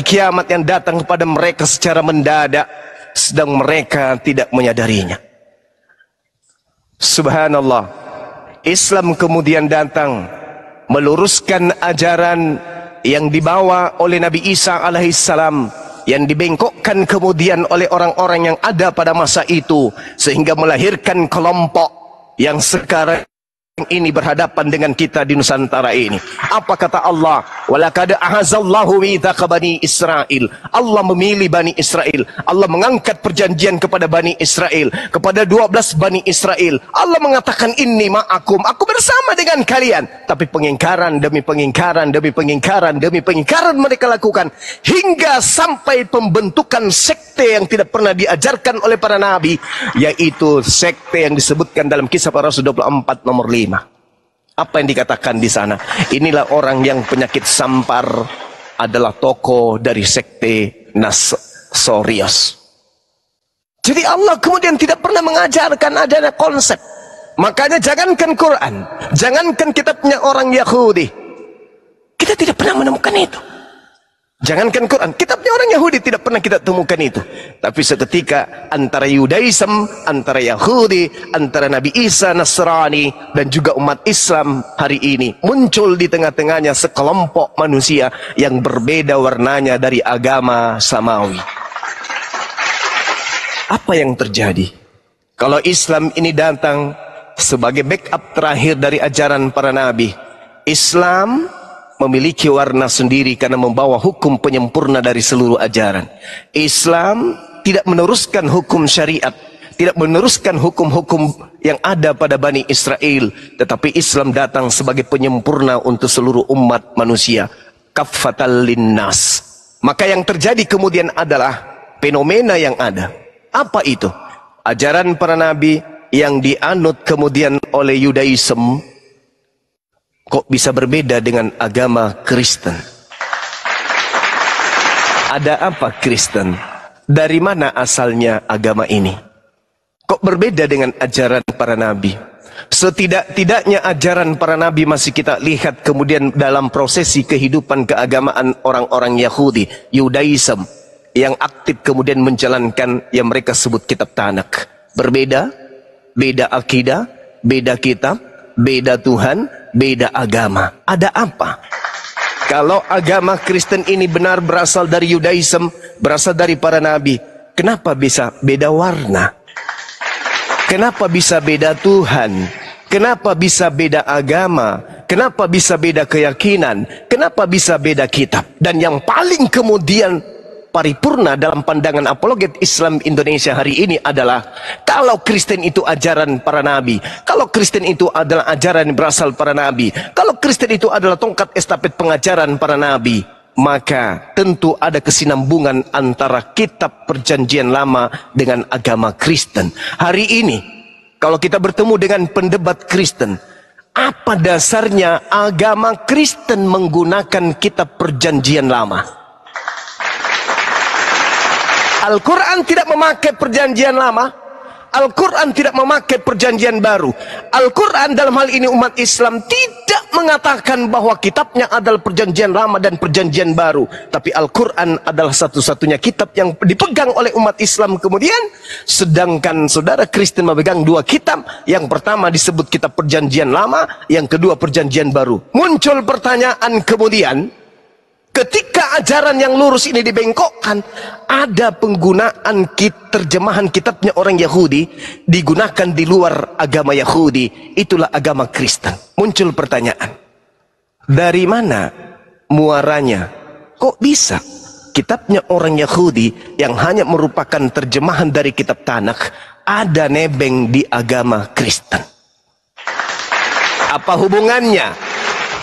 kiamat yang datang kepada mereka secara mendadak, sedang mereka tidak menyadarinya. Subhanallah, Islam kemudian datang meluruskan ajaran yang dibawa oleh Nabi Isa alaihissalam, yang dibengkokkan kemudian oleh orang-orang yang ada pada masa itu, sehingga melahirkan kelompok yang sekarang ini berhadapan dengan kita di Nusantara ini. Apa kata Allah? Walaqad ahazallahu mitsaqa bani Israil. Allah memilih Bani Israel. Allah mengangkat perjanjian kepada Bani Israel, kepada 12 Bani Israel. Allah mengatakan inni ma'akum, aku bersama dengan kalian. Tapi pengingkaran demi pengingkaran demi pengingkaran demi pengingkaran mereka lakukan, hingga sampai pembentukan sekte yang tidak pernah diajarkan oleh para nabi, yaitu sekte yang disebutkan dalam Kisah Para Rasul 24 nomor 5. Apa yang dikatakan di sana? Inilah orang yang penyakit sampar adalah tokoh dari sekte Nasorius. Jadi Allah kemudian tidak pernah mengajarkan adanya konsep. Makanya jangankan Quran, jangankan kitabnya orang Yahudi, kita tidak pernah menemukan itu. Jangankan Quran, kitabnya orang Yahudi tidak pernah kita temukan itu. Tapi seketika antara Yudaism, antara Yahudi, antara Nabi Isa Nasrani dan juga umat Islam hari ini, muncul di tengah-tengahnya sekelompok manusia yang berbeda warnanya dari agama samawi. Apa yang terjadi? Kalau Islam ini datang sebagai backup terakhir dari ajaran para nabi, Islam memiliki warna sendiri karena membawa hukum penyempurna dari seluruh ajaran. Islam tidak meneruskan hukum syariat, tidak meneruskan hukum-hukum yang ada pada Bani Israel, tetapi Islam datang sebagai penyempurna untuk seluruh umat manusia, kaffatal linnas. Maka yang terjadi kemudian adalah fenomena yang ada. Apa itu? Ajaran para nabi yang dianut kemudian oleh Yudaism kok bisa berbeda dengan agama Kristen? Ada apa Kristen? Dari mana asalnya agama ini? Kok berbeda dengan ajaran para nabi? Setidak-tidaknya ajaran para nabi masih kita lihat kemudian dalam prosesi kehidupan keagamaan orang-orang Yahudi, Yudaism, yang aktif kemudian menjalankan yang mereka sebut kitab Tanak. Berbeda, beda akidah, beda kitab, beda Tuhan, beda agama. Ada apa? Kalau agama Kristen ini benar berasal dari Yudaism, berasal dari para nabi, kenapa bisa beda warna? Kenapa bisa beda Tuhan? Kenapa bisa beda agama? Kenapa bisa beda keyakinan? Kenapa bisa beda kitab? Dan yang paling kemudian paripurna dalam pandangan apologet Islam Indonesia hari ini adalah, kalau Kristen itu ajaran para nabi, kalau Kristen itu adalah ajaran yang berasal para nabi, kalau Kristen itu adalah tongkat estafet pengajaran para nabi, maka tentu ada kesinambungan antara kitab perjanjian lama dengan agama Kristen. Hari ini kalau kita bertemu dengan pendebat Kristen, apa dasarnya agama Kristen menggunakan kitab perjanjian lama? Al-Quran tidak memakai perjanjian lama, Al-Quran tidak memakai perjanjian baru. Al-Quran dalam hal ini umat Islam tidak mengatakan bahwa kitabnya adalah perjanjian lama dan perjanjian baru. Tapi Al-Quran adalah satu-satunya kitab yang dipegang oleh umat Islam kemudian. Sedangkan saudara Kristen memegang dua kitab. Yang pertama disebut kitab perjanjian lama, yang kedua perjanjian baru. Muncul pertanyaan kemudian, ketika ajaran yang lurus ini dibengkokkan, ada penggunaan terjemahan kitabnya orang Yahudi digunakan di luar agama Yahudi, itulah agama Kristen. Muncul pertanyaan, dari mana muaranya? Kok bisa kitabnya orang Yahudi yang hanya merupakan terjemahan dari kitab Tanakh ada nebeng di agama Kristen? Apa hubungannya?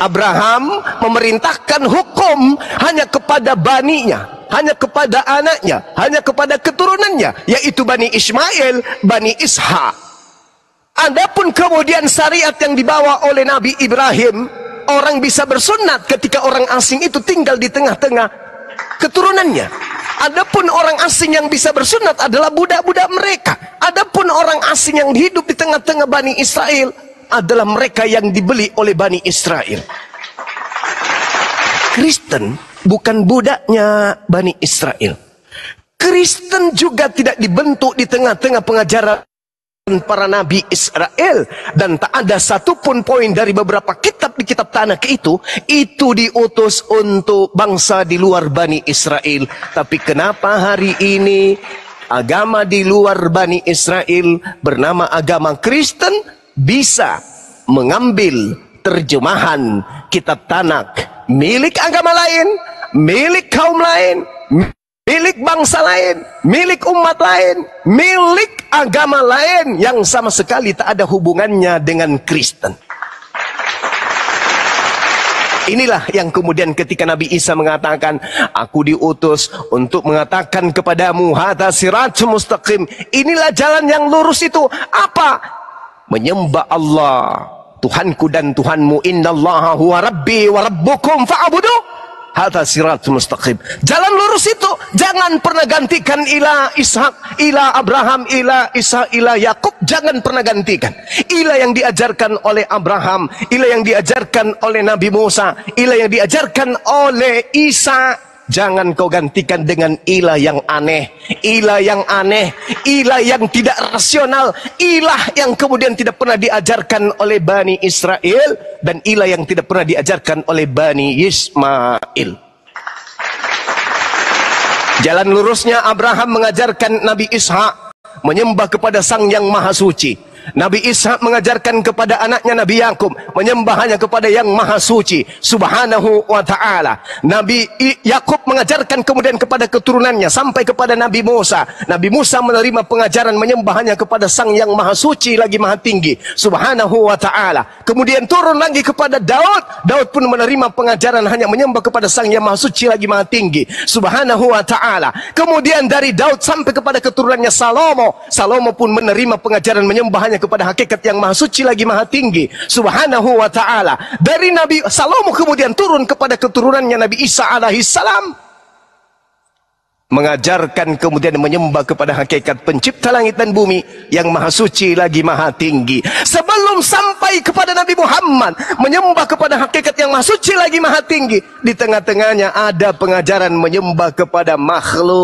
Abraham memerintahkan hukum hanya kepada baninya, hanya kepada anaknya, hanya kepada keturunannya, yaitu Bani Ismail, Bani Ishak. Adapun kemudian syariat yang dibawa oleh Nabi Ibrahim, orang bisa bersunat ketika orang asing itu tinggal di tengah-tengah keturunannya. Adapun orang asing yang bisa bersunat adalah budak-budak mereka. Adapun orang asing yang hidup di tengah-tengah Bani Israel adalah mereka yang dibeli oleh Bani Israel. Kristen bukan budaknya Bani Israel. Kristen juga tidak dibentuk di tengah-tengah pengajaran para nabi Israel, dan tak ada satupun poin dari beberapa kitab di kitab Tanakh itu diutus untuk bangsa di luar Bani Israel. Tapi kenapa hari ini agama di luar Bani Israel bernama agama Kristen bisa mengambil terjemahan kitab Tanakh milik agama lain, milik kaum lain, milik bangsa lain, milik umat lain, milik agama lain yang sama sekali tak ada hubungannya dengan Kristen. Inilah yang kemudian ketika Nabi Isa mengatakan, aku diutus untuk mengatakan kepadamu, hadza siratul mustaqim, inilah jalan yang lurus itu. Apa? Menyembah Allah, Tuhanku dan Tuhanmu. Innallaha huwa rabbi wa rabbukum fa'budu. Hadza siratul mustaqim. Jalan lurus itu jangan pernah gantikan ilah Ishak, ilah Abraham, ilah Isa, ilah Yakub. Jangan pernah gantikan ilah yang diajarkan oleh Abraham, ilah yang diajarkan oleh Nabi Musa, ilah yang diajarkan oleh Isa. Jangan kau gantikan dengan ilah yang aneh, ilah yang aneh, ilah yang tidak rasional, ilah yang kemudian tidak pernah diajarkan oleh Bani Israel, dan ilah yang tidak pernah diajarkan oleh Bani Ismail. Jalan lurusnya Abraham mengajarkan Nabi Ishak menyembah kepada Sang Yang Maha Suci. Nabi Ishak mengajarkan kepada anaknya Nabi Yakub menyembah hanya kepada Yang Maha Suci Subhanahu wa ta'ala. Nabi Yakub mengajarkan kemudian kepada keturunannya sampai kepada Nabi Musa. Nabi Musa menerima pengajaran menyembah hanya kepada Sang Yang Maha Suci lagi Maha Tinggi Subhanahu wa ta'ala. Kemudian turun lagi kepada Daud. Daud pun menerima pengajaran hanya menyembah kepada Sang Yang Maha Suci lagi Maha Tinggi Subhanahu wa ta'ala. Kemudian dari Daud sampai kepada keturunannya Salomo. Salomo pun menerima pengajaran menyembah hanya kepada hakikat yang Maha Suci lagi Maha Tinggi Subhanahu wa ta'ala. Dari Nabi Salomo kemudian turun kepada keturunannya Nabi Isa alaihissalam, mengajarkan kemudian menyembah kepada hakikat pencipta langit dan bumi yang Maha Suci lagi Maha Tinggi. Sebelum sampai kepada Nabi Muhammad menyembah kepada hakikat yang Maha Suci lagi Maha Tinggi, di tengah-tengahnya ada pengajaran menyembah kepada makhluk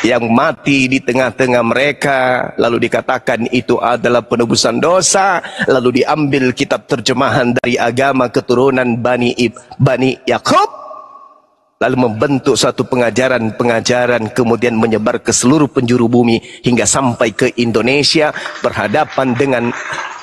yang mati di tengah-tengah mereka, lalu dikatakan itu adalah penebusan dosa, lalu diambil kitab terjemahan dari agama keturunan Bani Yakub, lalu membentuk suatu pengajaran kemudian menyebar ke seluruh penjuru bumi hingga sampai ke Indonesia, berhadapan dengan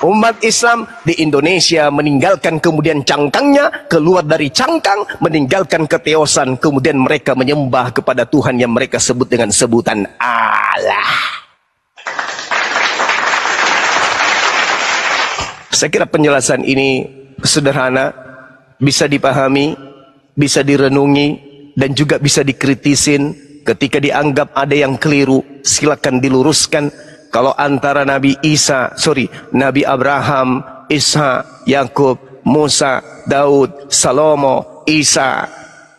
umat Islam di Indonesia, meninggalkan kemudian cangkangnya, keluar dari cangkang, meninggalkan keteosan, kemudian mereka menyembah kepada Tuhan yang mereka sebut dengan sebutan Allah. Saya kira penjelasan ini sederhana, bisa dipahami, bisa direnungi, dan juga bisa dikritisin. Ketika dianggap ada yang keliru, silakan diluruskan. Kalau antara Nabi Abraham, Ishak, Yakub, Musa, Daud, Salomo, Isa,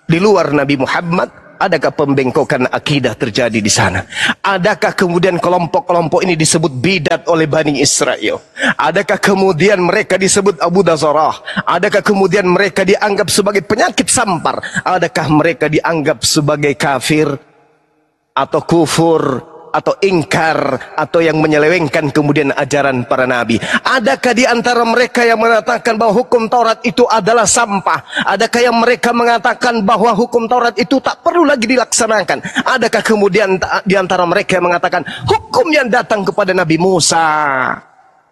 di luar Nabi Muhammad, adakah pembengkokan akidah terjadi di sana? Adakah kemudian kelompok-kelompok ini disebut bidat oleh Bani Israel? Adakah kemudian mereka disebut Abu Dazarah? Adakah kemudian mereka dianggap sebagai penyakit sampar? Adakah mereka dianggap sebagai kafir atau kufur atau ingkar, atau yang menyelewengkan kemudian ajaran para nabi? Adakah di antara mereka yang mengatakan bahwa hukum Taurat itu adalah sampah? Adakah yang mereka mengatakan bahwa hukum Taurat itu tak perlu lagi dilaksanakan? Adakah kemudian di antara mereka yang mengatakan hukum yang datang kepada Nabi Musa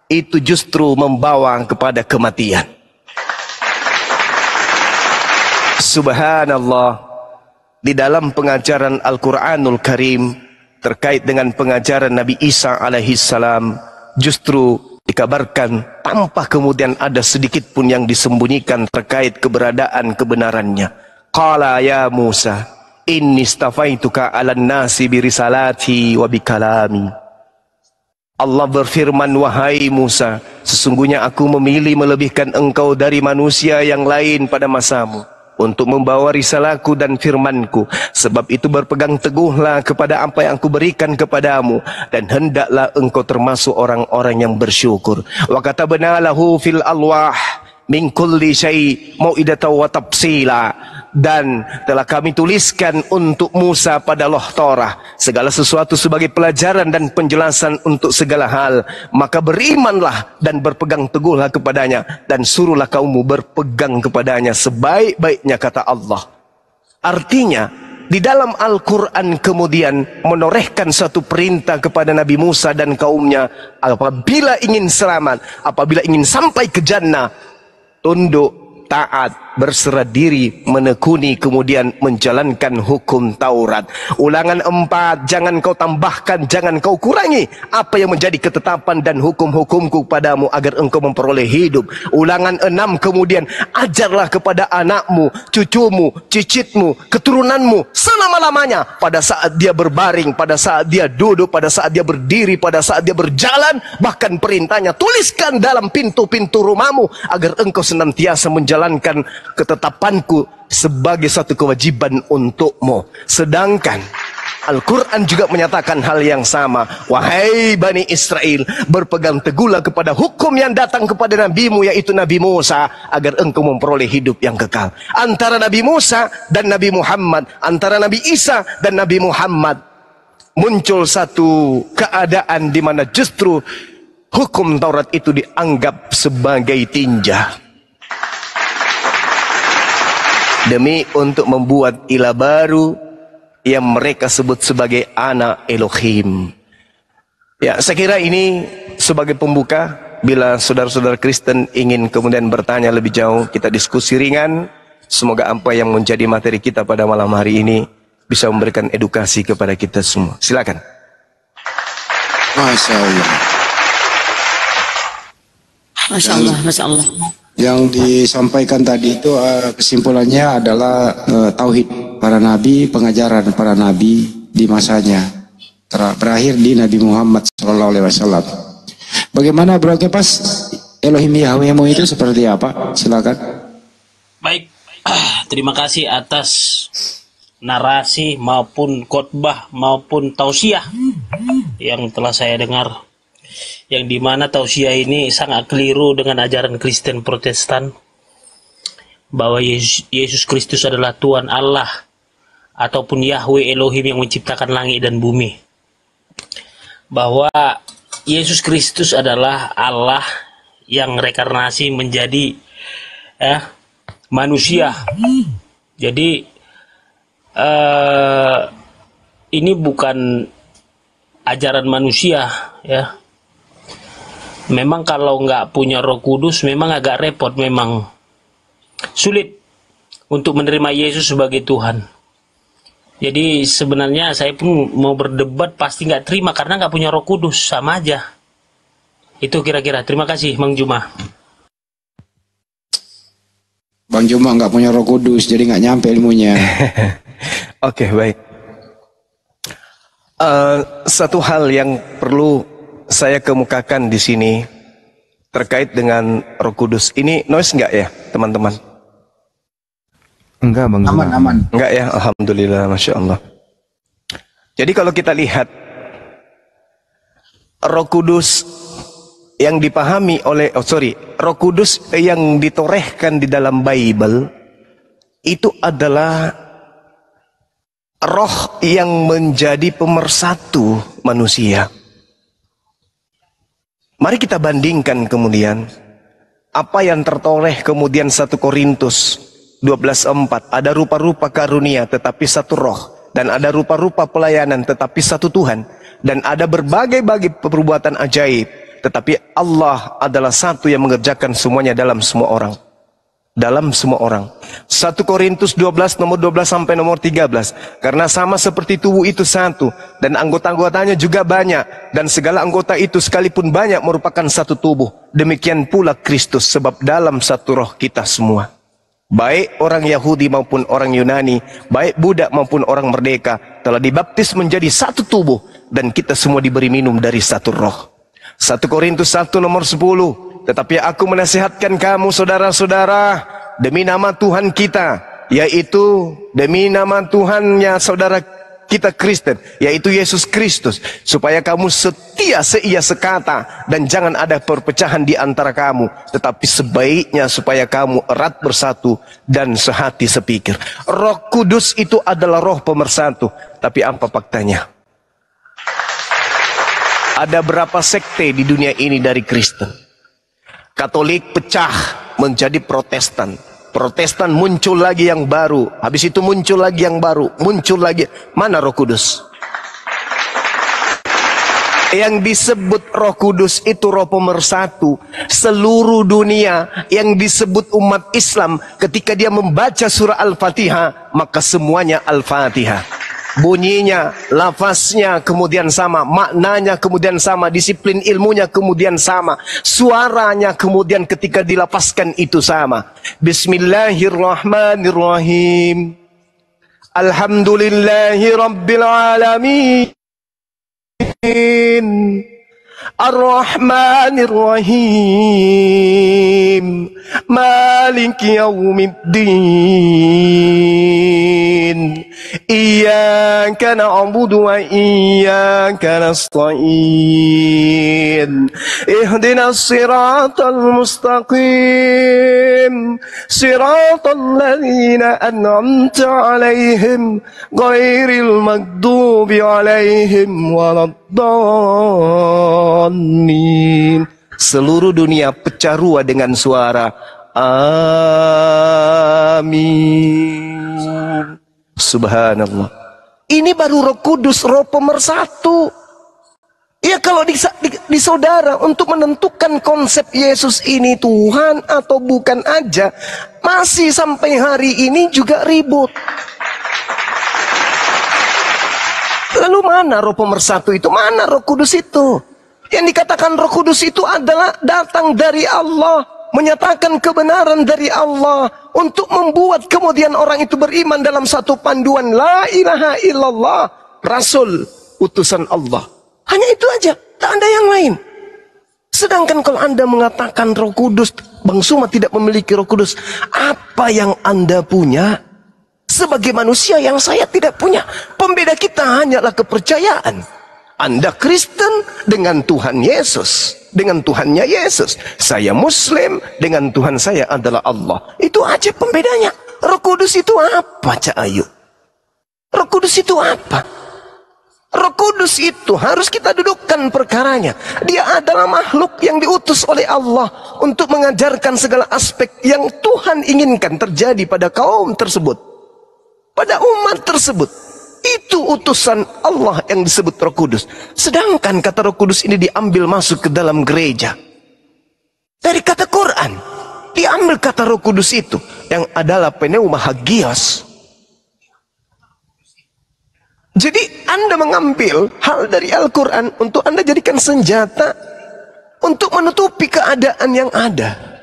itu justru membawa kepada kematian? Subhanallah, di dalam pengajaran Al-Quranul Karim terkait dengan pengajaran Nabi Isa alaihissalam, justru dikabarkan tanpa kemudian ada sedikit pun yang disembunyikan terkait keberadaan kebenarannya. Qala ya Musa, inni istafaituka 'alan nasi birisalati wa bikalami. Allah berfirman, wahai Musa, sesungguhnya aku memilih melebihkan engkau dari manusia yang lain pada masamu, untuk membawa risalahku dan firmanku. Sebab itu berpegang teguhlah kepada apa yang aku berikan kepadamu, dan hendaklah engkau termasuk orang-orang yang bersyukur. Wa katabna lahu fil alwah min kulli syai' mau'idatan wa tafsila, dan telah kami tuliskan untuk Musa pada Loh Torah segala sesuatu sebagai pelajaran dan penjelasan untuk segala hal. Maka berimanlah dan berpegang teguhlah kepadanya, dan suruhlah kaummu berpegang kepadanya sebaik-baiknya, kata Allah. Artinya di dalam Al-Quran kemudian menorehkan satu perintah kepada Nabi Musa dan kaumnya, apabila ingin selamat, apabila ingin sampai ke jannah, tunduk, taat, berserah diri, menekuni, kemudian menjalankan hukum Taurat. Ulangan 4, jangan kau tambahkan, jangan kau kurangi apa yang menjadi ketetapan dan hukum-hukumku padamu agar engkau memperoleh hidup. Ulangan 6, kemudian ajarlah kepada anakmu, cucumu, cicitmu, keturunanmu selama-lamanya, pada saat dia berbaring, pada saat dia duduk, pada saat dia berdiri, pada saat dia berjalan, bahkan perintahnya tuliskan dalam pintu-pintu rumahmu agar engkau senantiasa menjalankan ketetapanku sebagai satu kewajiban untukmu. Sedangkan Al-Quran juga menyatakan hal yang sama. Wahai Bani Israel, berpegang teguhlah kepada hukum yang datang kepada nabimu, yaitu Nabi Musa, agar engkau memperoleh hidup yang kekal. Antara Nabi Musa dan Nabi Muhammad, antara Nabi Isa dan Nabi Muhammad, muncul satu keadaan di mana justru hukum Taurat itu dianggap sebagai tinja, demi untuk membuat ilah baru yang mereka sebut sebagai anak Elohim. Ya, saya kira ini sebagai pembuka. Bila saudara-saudara Kristen ingin kemudian bertanya lebih jauh, kita diskusi ringan. Semoga apa yang menjadi materi kita pada malam hari ini bisa memberikan edukasi kepada kita semua. Silakan. Masya Allah. Masya Allah, Masya Allah. Yang disampaikan tadi itu kesimpulannya adalah tauhid para nabi, pengajaran para nabi di masanya, berakhir di Nabi Muhammad SAW. Bagaimana Bro Kepas, Elohim Yahwehmu itu seperti apa? Silakan. Baik, terima kasih atas narasi maupun khotbah maupun tausiah yang telah saya dengar, yang dimana tausiah ini sangat keliru dengan ajaran Kristen Protestan bahwa Yesus Kristus adalah Tuhan Allah ataupun Yahweh Elohim yang menciptakan langit dan bumi, bahwa Yesus Kristus adalah Allah yang reinkarnasi menjadi manusia. Jadi ini bukan ajaran manusia, ya. Memang kalau nggak punya Roh Kudus memang agak repot, memang sulit untuk menerima Yesus sebagai Tuhan. Jadi sebenarnya saya pun mau berdebat pasti nggak terima karena nggak punya Roh Kudus, sama aja. Itu kira-kira. Terima kasih, Bang Juma. Bang Juma nggak punya Roh Kudus, jadi nggak nyampe ilmunya. Oke, baik. Satu hal yang perlu saya kemukakan di sini terkait dengan Roh Kudus. Ini noise enggak ya, teman-teman? Enggak, Bang. Aman. Enggak ya, alhamdulillah, masya Allah. Jadi kalau kita lihat Roh Kudus yang dipahami oleh, Roh Kudus yang ditorehkan di dalam Bible itu adalah roh yang menjadi pemersatu manusia. Mari kita bandingkan kemudian apa yang tertoreh kemudian 1 Korintus 12:4. Ada rupa-rupa karunia tetapi satu roh, dan ada rupa-rupa pelayanan tetapi satu Tuhan, dan ada berbagai-bagai perbuatan ajaib, tetapi Allah adalah satu yang mengerjakan semuanya dalam semua orang. Dalam semua orang. 1 Korintus 12 nomor 12 sampai nomor 13. Karena sama seperti tubuh itu satu, dan anggota-anggotanya juga banyak, dan segala anggota itu sekalipun banyak merupakan satu tubuh. Demikian pula Kristus, sebab dalam satu roh kita semua, baik orang Yahudi maupun orang Yunani, baik budak maupun orang merdeka, telah dibaptis menjadi satu tubuh, dan kita semua diberi minum dari satu roh. 1 Korintus 1 nomor 10. Tetapi aku menasihatkan kamu saudara-saudara, demi nama Tuhan kita, yaitu demi nama Tuhannya saudara kita Kristen, yaitu Yesus Kristus, supaya kamu setia seia sekata dan jangan ada perpecahan di antara kamu, tetapi sebaiknya supaya kamu erat bersatu dan sehati sepikir. Roh Kudus itu adalah roh pemersatu. Tapi apa faktanya? Ada berapa sekte di dunia ini dari Kristen? Katolik pecah menjadi Protestan. Protestan muncul lagi yang baru. Habis itu muncul lagi yang baru. Muncul lagi. Mana Roh Kudus? Yang disebut Roh Kudus itu roh pemersatu. Seluruh dunia yang disebut umat Islam, ketika dia membaca surah Al-Fatihah, maka semuanya Al-Fatihah. Bunyinya, lafaznya kemudian sama, maknanya kemudian sama, disiplin ilmunya kemudian sama, suaranya kemudian ketika dilafazkan itu sama. Bismillahirrahmanirrahim. Alhamdulillahi rabbil alamin. Ar-Rahmanir-Rahim. Maliki yaumiddin. Iyyaka na'budu wa iyyaka nasta'in. Ihdinas siratal mustaqim. Siratal ladzina an'amta 'alaihim ghairil maghdubi 'alaihim waladdallin. Seluruh dunia pecah rua dengan suara amin. Subhanallah. Ini baru Roh Kudus, roh pemersatu. Ya, kalau di saudara untuk menentukan konsep Yesus ini Tuhan atau bukan aja, masih sampai hari ini juga ribut. Lalu mana roh pemersatu itu? Mana Roh Kudus itu? Yang dikatakan Roh Kudus itu adalah datang dari Allah, menyatakan kebenaran dari Allah, untuk membuat kemudian orang itu beriman dalam satu panduan la ilaha illallah, Rasul utusan Allah. Hanya itu aja, tak ada yang lain. Sedangkan kalau Anda mengatakan Roh Kudus, Bang Suma tidak memiliki Roh Kudus, apa yang Anda punya sebagai manusia yang saya tidak punya? Pembeda kita hanyalah kepercayaan. Anda Kristen dengan Tuhan Yesus, dengan Tuhannya Yesus. Saya Muslim dengan Tuhan saya adalah Allah. Itu aja pembedanya. Roh Kudus itu apa, Cak Ayu? Roh Kudus itu apa? Roh Kudus itu harus kita dudukkan perkaranya. Dia adalah makhluk yang diutus oleh Allah untuk mengajarkan segala aspek yang Tuhan inginkan terjadi pada kaum tersebut, pada umat tersebut. Itu utusan Allah yang disebut Roh Kudus. Sedangkan kata Roh Kudus ini diambil masuk ke dalam gereja dari kata Quran. Diambil kata Roh Kudus itu yang adalah pneuma hagios. Jadi Anda mengambil hal dari Al-Quran untuk Anda jadikan senjata untuk menutupi keadaan yang ada.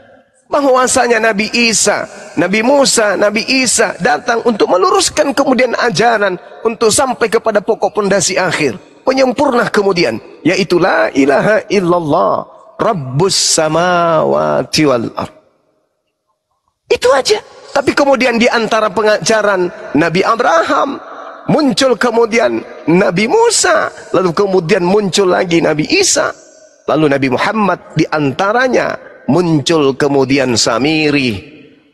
Bahwasanya Nabi Isa, Nabi Musa, Nabi Isa datang untuk meluruskan kemudian ajaran untuk sampai kepada pokok pondasi akhir, penyempurna kemudian, yaitu la ilaha illallah Rabbus samawati wal ard. Itu aja. Tapi kemudian di antara pengajaran Nabi Abraham muncul kemudian Nabi Musa, lalu kemudian muncul lagi Nabi Isa, lalu Nabi Muhammad, di antaranya muncul kemudian Samiri,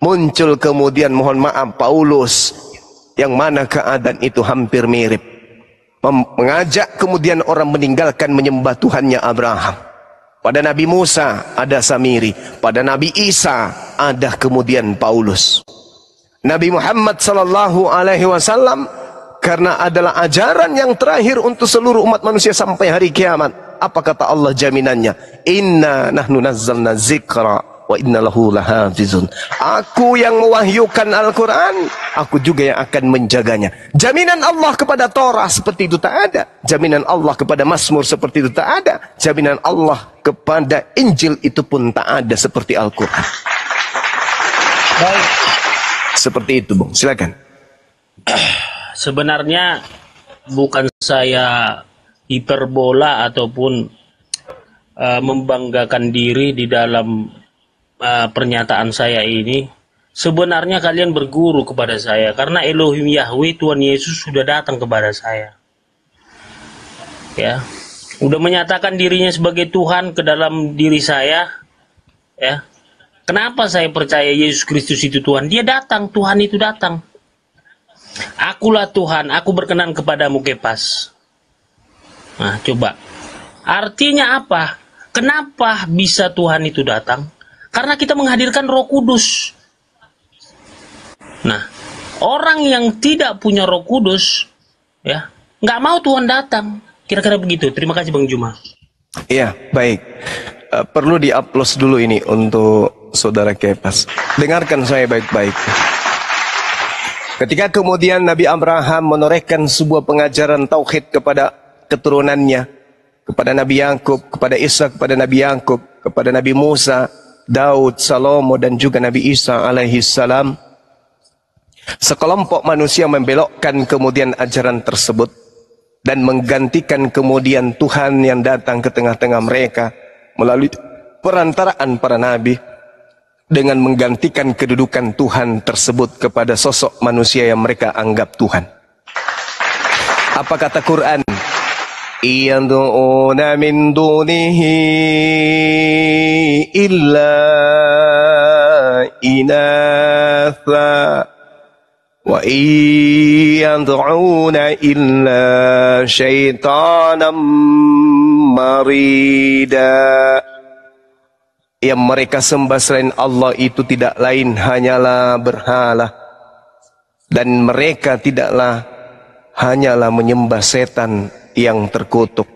muncul kemudian mohon maaf Paulus, yang mana keadaan itu hampir mirip, mengajak kemudian orang meninggalkan menyembah Tuhannya Abraham. Pada Nabi Musa ada Samiri, pada Nabi Isa ada kemudian Paulus. Nabi Muhammad sallallahu alaihi wasallam karena adalah ajaran yang terakhir untuk seluruh umat manusia sampai hari kiamat. Apa kata Allah jaminannya? Inna nahnu nazzalna zikra wa inna lahu lahafizun. Aku yang mewahyukan Al-Quran, aku juga yang akan menjaganya. Jaminan Allah kepada Torah seperti itu tak ada. Jaminan Allah kepada Mazmur seperti itu tak ada. Jaminan Allah kepada Injil itu pun tak ada seperti Al-Quran. Baik. Seperti itu, Bung. Silakan. Sebenarnya bukan saya hiperbola ataupun membanggakan diri di dalam pernyataan saya ini. sebenarnya kalian berguru kepada saya karena Elohim Yahweh Tuhan Yesus sudah datang kepada saya. Ya, udah menyatakan dirinya sebagai Tuhan ke dalam diri saya. Ya, kenapa saya percaya Yesus Kristus itu Tuhan? Dia datang, Tuhan itu datang. Akulah Tuhan, aku berkenan kepadamu, Kepas. Nah, coba. Artinya apa? Kenapa bisa Tuhan itu datang? Karena kita menghadirkan Roh Kudus. Nah, orang yang tidak punya Roh Kudus, ya, nggak mau Tuhan datang. Kira-kira begitu. Terima kasih Bang Juma. Iya, baik. Perlu di-upload dulu ini untuk saudara Kepas. Dengarkan saya baik-baik. Ketika kemudian Nabi Abraham menorehkan sebuah pengajaran tauhid kepada keturunannya, kepada Nabi Yakub, kepada Isa, kepada Nabi Yakub, kepada Nabi Musa, Daud, Salomo, dan juga Nabi Isa alaihi salam, sekelompok manusia membelokkan kemudian ajaran tersebut dan menggantikan kemudian Tuhan yang datang ke tengah-tengah mereka melalui perantaraan para nabi dengan menggantikan kedudukan Tuhan tersebut kepada sosok manusia yang mereka anggap Tuhan. Apa kata Quran? Yad'una min dunihi illa inatha wa yad'una illa syaitanam marida. Yang mereka sembah selain Allah itu tidak lain hanyalah berhala, dan mereka tidaklah hanyalah menyembah setan yang terkutuk.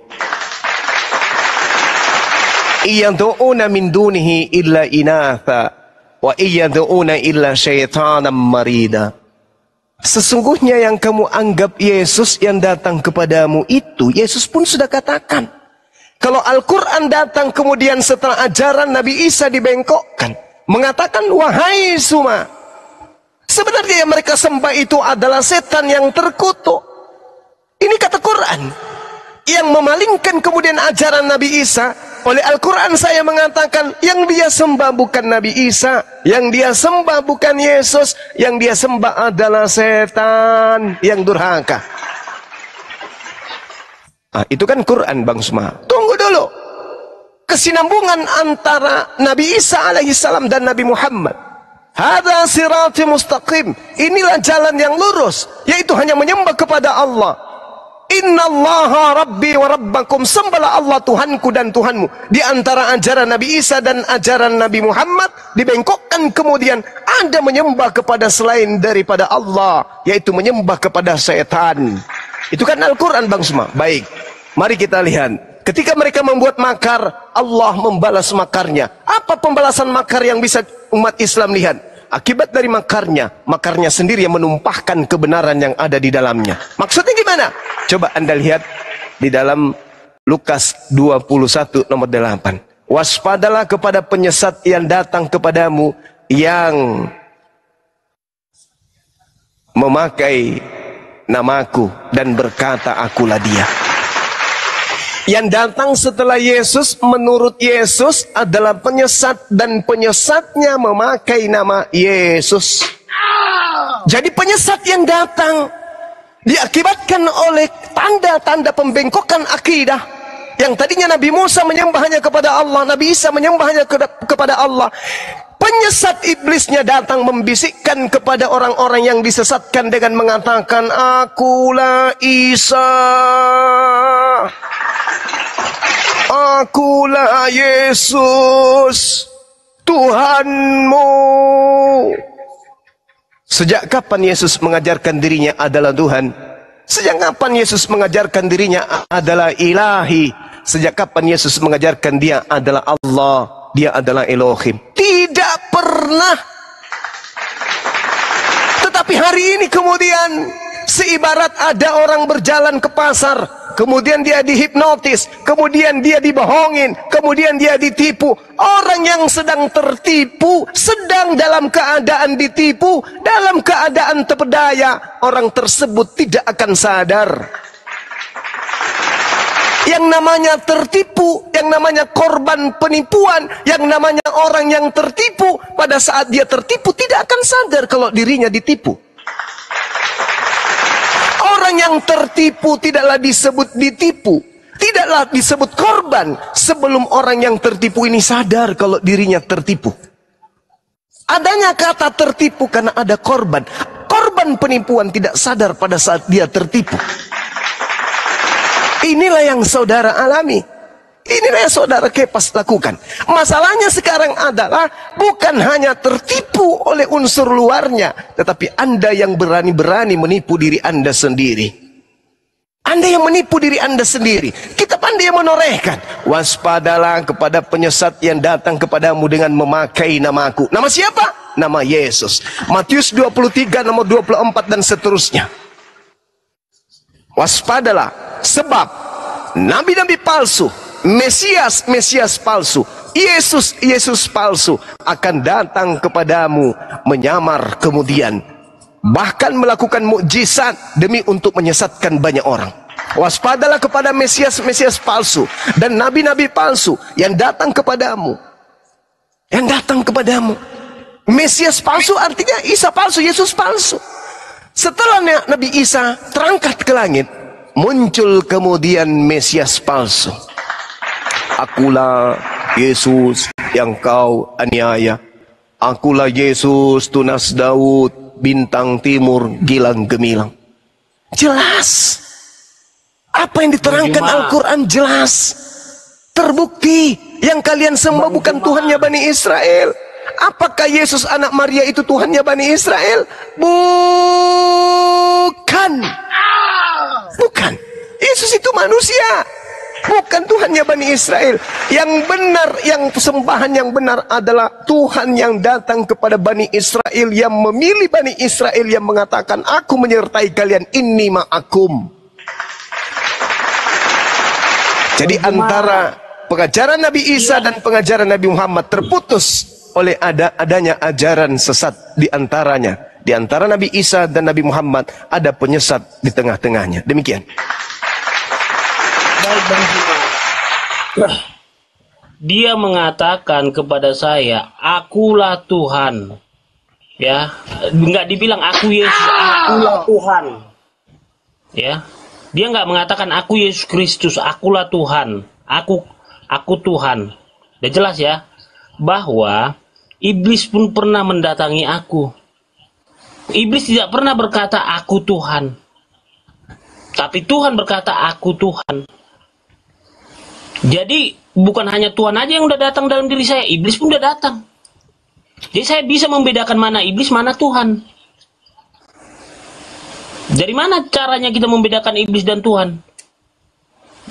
Iyad'una min dunihi illa inatha wa iyad'una illa syaitanam marida. Sesungguhnya yang kamu anggap Yesus yang datang kepadamu itu, Yesus pun sudah katakan, kalau Al-Quran datang kemudian setelah ajaran Nabi Isa dibengkokkan, mengatakan, wahai Suma, sebenarnya yang mereka sembah itu adalah setan yang terkutuk. Ini kata Quran. Yang memalingkan kemudian ajaran Nabi Isa, oleh Al-Quran saya mengatakan, yang dia sembah bukan Nabi Isa, yang dia sembah bukan Yesus, yang dia sembah adalah setan yang durhaka. Ah, itu kan Quran Bang Suma. Tunggu dulu. Kesinambungan antara Nabi Isa alaihissalam dan Nabi Muhammad. Hadza sirati mustaqim. Inilah jalan yang lurus, yaitu hanya menyembah kepada Allah. Innallaha rabbi wa rabbakum. Sembahlah Allah Tuhanku dan Tuhanmu. Di antara ajaran Nabi Isa dan ajaran Nabi Muhammad dibengkokkan kemudian ada menyembah kepada selain daripada Allah, yaitu menyembah kepada setan. Itu kan Al-Quran Bang Suma. Baik, mari kita lihat. Ketika mereka membuat makar, Allah membalas makarnya. Apa pembalasan makar yang bisa umat Islam lihat? Akibat dari makarnya sendiri yang menumpahkan kebenaran yang ada di dalamnya. Maksudnya gimana? Coba Anda lihat di dalam Lukas 21 nomor 8. Waspadalah kepada penyesat yang datang kepadamu, yang memakai namaku dan berkata, akulah dia. Yang datang setelah Yesus menurut Yesus adalah penyesat, dan penyesatnya memakai nama Yesus. Jadi penyesat yang datang diakibatkan oleh tanda-tanda pembengkokan akidah. Yang tadinya Nabi Musa menyembah hanya kepada Allah, Nabi Isa menyembah hanya kepada Allah. Penyesat iblisnya datang membisikkan kepada orang-orang yang disesatkan dengan mengatakan, akulah Isa, akulah Yesus, Tuhanmu. Sejak kapan Yesus mengajarkan dirinya adalah Tuhan? Sejak kapan Yesus mengajarkan dirinya adalah ilahi? Sejak kapan Yesus mengajarkan dia adalah Allah? Dia adalah Elohim. Tidak pernah. Tetapi hari ini kemudian seibarat ada orang berjalan ke pasar, kemudian dia dihipnotis, kemudian dia dibohongin, kemudian dia ditipu. Orang yang sedang tertipu, sedang dalam keadaan ditipu, dalam keadaan terpedaya, orang tersebut tidak akan sadar. Yang namanya tertipu, yang namanya korban penipuan, yang namanya orang yang tertipu, pada saat dia tertipu tidak akan sadar kalau dirinya ditipu. Orang yang tertipu tidaklah disebut ditipu, tidaklah disebut korban sebelum orang yang tertipu ini sadar kalau dirinya tertipu. Adanya kata tertipu karena ada korban. Korban penipuan tidak sadar pada saat dia tertipu. Inilah yang saudara alami. Inilah yang saudara Kepas lakukan. Masalahnya sekarang adalah bukan hanya tertipu oleh unsur luarnya, tetapi Anda yang berani-berani menipu diri Anda sendiri. Anda yang menipu diri Anda sendiri. Kitab Anda yang menorehkan, waspadalah kepada penyesat yang datang kepadamu dengan memakai namaku. Nama siapa? Nama Yesus. Matius 23 nomor 24 dan seterusnya. Waspadalah, sebab nabi-nabi palsu, Mesias palsu, Yesus palsu akan datang kepadamu menyamar kemudian, bahkan melakukan mukjizat demi untuk menyesatkan banyak orang. Waspadalah kepada Mesias palsu dan nabi-nabi palsu yang datang kepadamu. Mesias palsu artinya Isa palsu, Yesus palsu. Setelah Nabi Isa terangkat ke langit, muncul kemudian Mesias palsu. Akulah Yesus yang kau aniaya. Akulah Yesus tunas Daud, bintang timur, gilang gemilang. Jelas. Apa yang diterangkan Al-Quran jelas. Terbukti. Yang kalian sembah bukan Tuhannya Bani Israel. Apakah Yesus anak Maria itu Tuhannya Bani Israel? Bukan. Yesus itu manusia, bukan Tuhannya Bani Israel. Yang benar, yang sembahan yang benar adalah Tuhan yang datang kepada Bani Israel, yang memilih Bani Israel, yang mengatakan, aku menyertai kalian, inni ma'akum. Jadi antara pengajaran Nabi Isa dan pengajaran Nabi Muhammad terputus oleh adanya ajaran sesat di antaranya. Di antara Nabi Isa dan Nabi Muhammad ada penyesat di tengah-tengahnya. Demikian. Baik, Bang Juma. Dia mengatakan kepada saya, akulah Tuhan. Ya, enggak dibilang aku Yesus, akulah Tuhan. Ya. Dia enggak mengatakan aku Yesus Kristus, akulah Tuhan. Aku Tuhan. Udah jelas ya, bahwa iblis pun pernah mendatangi aku. Iblis tidak pernah berkata aku Tuhan, tapi Tuhan berkata aku Tuhan. Jadi bukan hanya Tuhan aja yang udah datang dalam diri saya, iblis pun udah datang. Jadi saya bisa membedakan mana iblis, mana Tuhan. Dari mana caranya kita membedakan iblis dan Tuhan?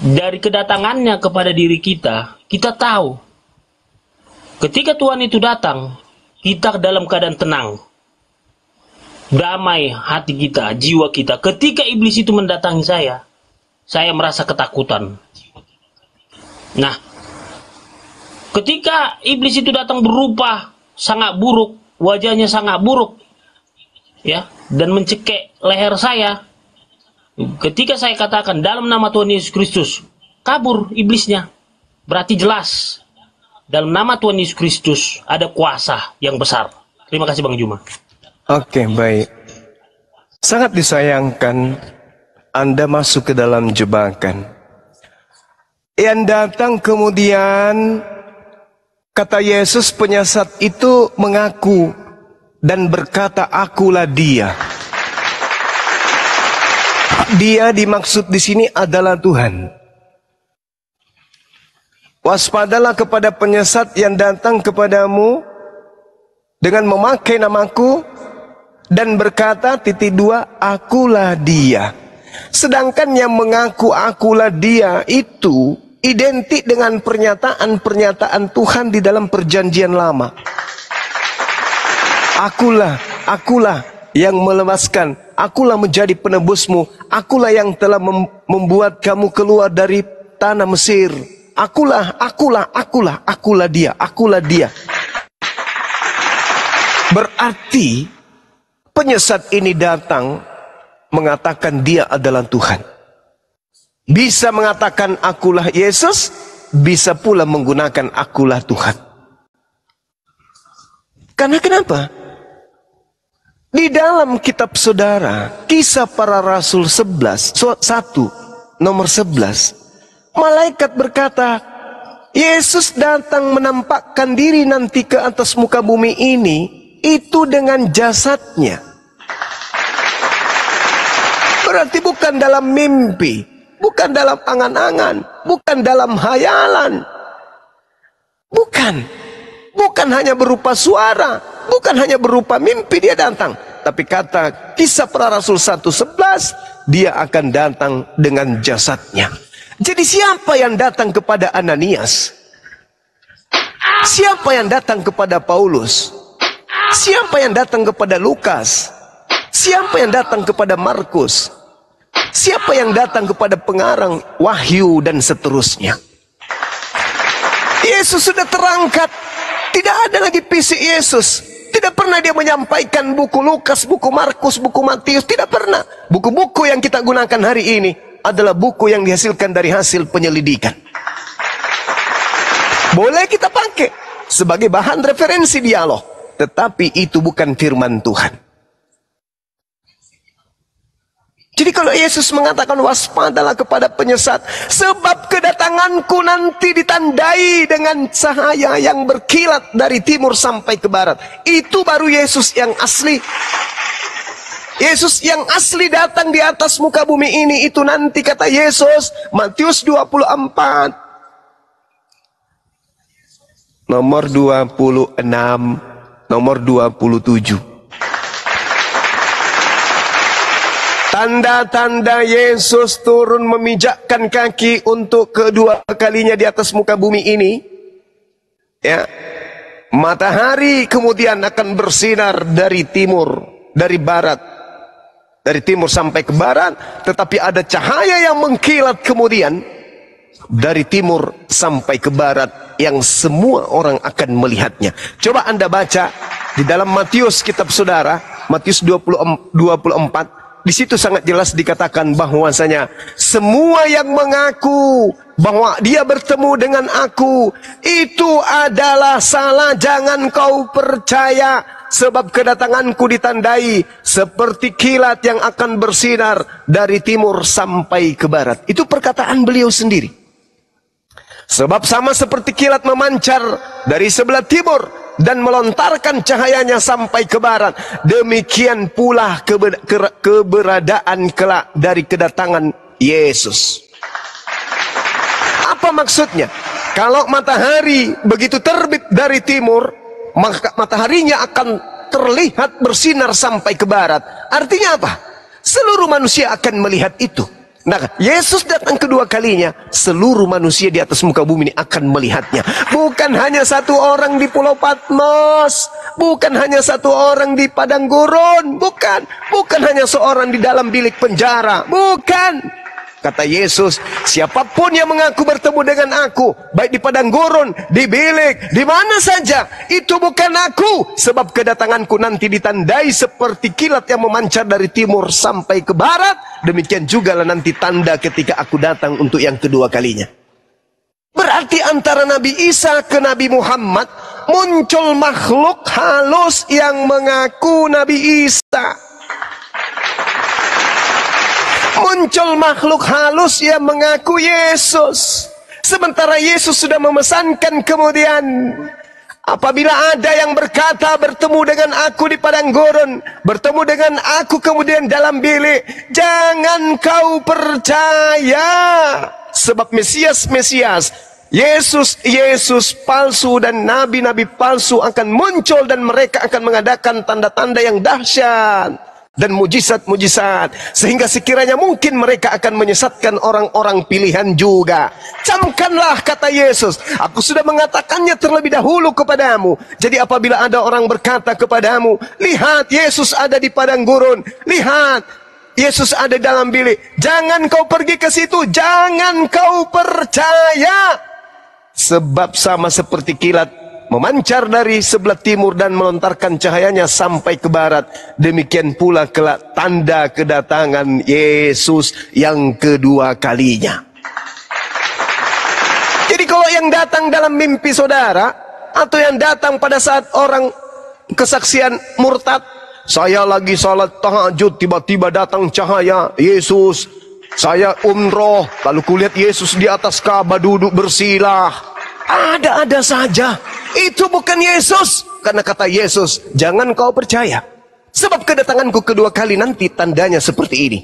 Dari kedatangannya kepada diri kita, kita tahu. Ketika Tuhan itu datang, kita dalam keadaan tenang. Damai hati kita, jiwa kita. Ketika iblis itu mendatangi saya merasa ketakutan. Nah, ketika iblis itu datang berupa sangat buruk, wajahnya sangat buruk, ya, dan mencekik leher saya, ketika saya katakan dalam nama Tuhan Yesus Kristus, kabur iblisnya. Berarti jelas, dalam nama Tuhan Yesus Kristus ada kuasa yang besar. Terima kasih Bang Juma. Oke, baik. Sangat disayangkan Anda masuk ke dalam jebakan. Yang datang kemudian, kata Yesus, penyesat itu mengaku dan berkata, akulah dia. Dia dimaksud di sini adalah Tuhan. Waspadalah kepada penyesat yang datang kepadamu dengan memakai namaku dan berkata, akulah dia. Sedangkan yang mengaku akulah dia itu identik dengan pernyataan-pernyataan Tuhan di dalam perjanjian lama. Akulah yang melepaskan, akulah menjadi penebusmu, akulah yang telah membuat kamu keluar dari tanah Mesir. Akulah dia. Berarti penyesat ini datang mengatakan dia adalah Tuhan. Bisa mengatakan akulah Yesus, bisa pula menggunakan akulah Tuhan. Karena kenapa? Di dalam kitab saudara, Kisah Para Rasul 11, 1, nomor 11, malaikat berkata, Yesus datang menampakkan diri nanti ke atas muka bumi ini, itu dengan jasadnya. Berarti bukan dalam mimpi, bukan dalam angan-angan, bukan dalam hayalan. Bukan hanya berupa suara, bukan hanya berupa mimpi dia datang. Tapi kata Kisah Para Rasul 1:11, dia akan datang dengan jasadnya. Jadi siapa yang datang kepada Ananias? Siapa yang datang kepada Paulus? Siapa yang datang kepada Lukas? Siapa yang datang kepada Markus? Siapa yang datang kepada pengarang Wahyu dan seterusnya? Yesus sudah terangkat. Tidak ada lagi fisik Yesus. Tidak pernah dia menyampaikan buku Lukas, buku Markus, buku Matius. Tidak pernah. Buku-buku yang kita gunakan hari ini adalah buku yang dihasilkan dari hasil penyelidikan. Boleh kita pakai sebagai bahan referensi dialog, tetapi itu bukan firman Tuhan. Jadi kalau Yesus mengatakan waspadalah kepada penyesat, sebab kedatanganku nanti ditandai dengan cahaya yang berkilat dari timur sampai ke barat. Itu baru Yesus yang asli. Yesus yang asli datang di atas muka bumi ini, itu nanti kata Yesus, Matius 24. Nomor 26, nomor 27. Tanda-tanda Yesus turun memijakkan kaki untuk kedua kalinya di atas muka bumi ini. Ya. Matahari kemudian akan bersinar dari timur, dari barat. Dari timur sampai ke barat, tetapi ada cahaya yang mengkilat kemudian dari timur sampai ke barat yang semua orang akan melihatnya. Coba Anda baca di dalam Matius kitab saudara, Matius 24. Di situ sangat jelas dikatakan bahwasanya semua yang mengaku bahwa dia bertemu dengan aku itu adalah salah, jangan kau percaya, sebab kedatanganku ditandai seperti kilat yang akan bersinar dari timur sampai ke barat. Itu perkataan beliau sendiri. Sebab sama seperti kilat memancar dari sebelah timur dan melontarkan cahayanya sampai ke barat, demikian pula keberadaan kelak dari kedatangan Yesus. Apa maksudnya? Kalau matahari begitu terbit dari timur, maka mataharinya akan terlihat bersinar sampai ke barat. Artinya apa? Seluruh manusia akan melihat itu. Nah, Yesus datang kedua kalinya, seluruh manusia di atas muka bumi ini akan melihatnya. Bukan hanya satu orang di Pulau Patmos, bukan hanya satu orang di padang gurun, bukan hanya seorang di dalam bilik penjara, bukan. Kata Yesus, siapapun yang mengaku bertemu dengan aku, baik di padang gurun, di bilik, di mana saja, itu bukan aku. Sebab kedatanganku nanti ditandai seperti kilat yang memancar dari timur sampai ke barat. Demikian juga lah nanti tanda ketika aku datang untuk yang kedua kalinya. Berarti antara Nabi Isa ke Nabi Muhammad muncul makhluk halus yang mengaku Nabi Isa. Muncul makhluk halus yang mengaku Yesus. Sementara Yesus sudah memesankan kemudian, apabila ada yang berkata bertemu dengan aku di padang gurun, bertemu dengan aku kemudian dalam bilik, jangan kau percaya. Sebab Mesias Yesus palsu dan nabi-nabi palsu akan muncul, dan mereka akan mengadakan tanda-tanda yang dahsyat dan mujizat-mujizat, sehingga sekiranya mungkin mereka akan menyesatkan orang-orang pilihan juga. Camkanlah, kata Yesus, aku sudah mengatakannya terlebih dahulu kepadamu. Jadi apabila ada orang berkata kepadamu, lihat Yesus ada di padang gurun, lihat Yesus ada dalam bilik, jangan kau pergi ke situ, jangan kau percaya. Sebab sama seperti kilat memancar dari sebelah timur dan melontarkan cahayanya sampai ke barat. Demikian pula kelak tanda kedatangan Yesus yang kedua kalinya. Jadi kalau yang datang dalam mimpi saudara, atau yang datang pada saat orang kesaksian murtad, saya lagi salat tahajud, tiba-tiba datang cahaya Yesus. Saya umroh, lalu kulihat Yesus di atas Ka'bah duduk bersilah. Ada-ada saja. Itu bukan Yesus. Karena kata Yesus, jangan kau percaya. Sebab kedatanganku kedua kali nanti tandanya seperti ini.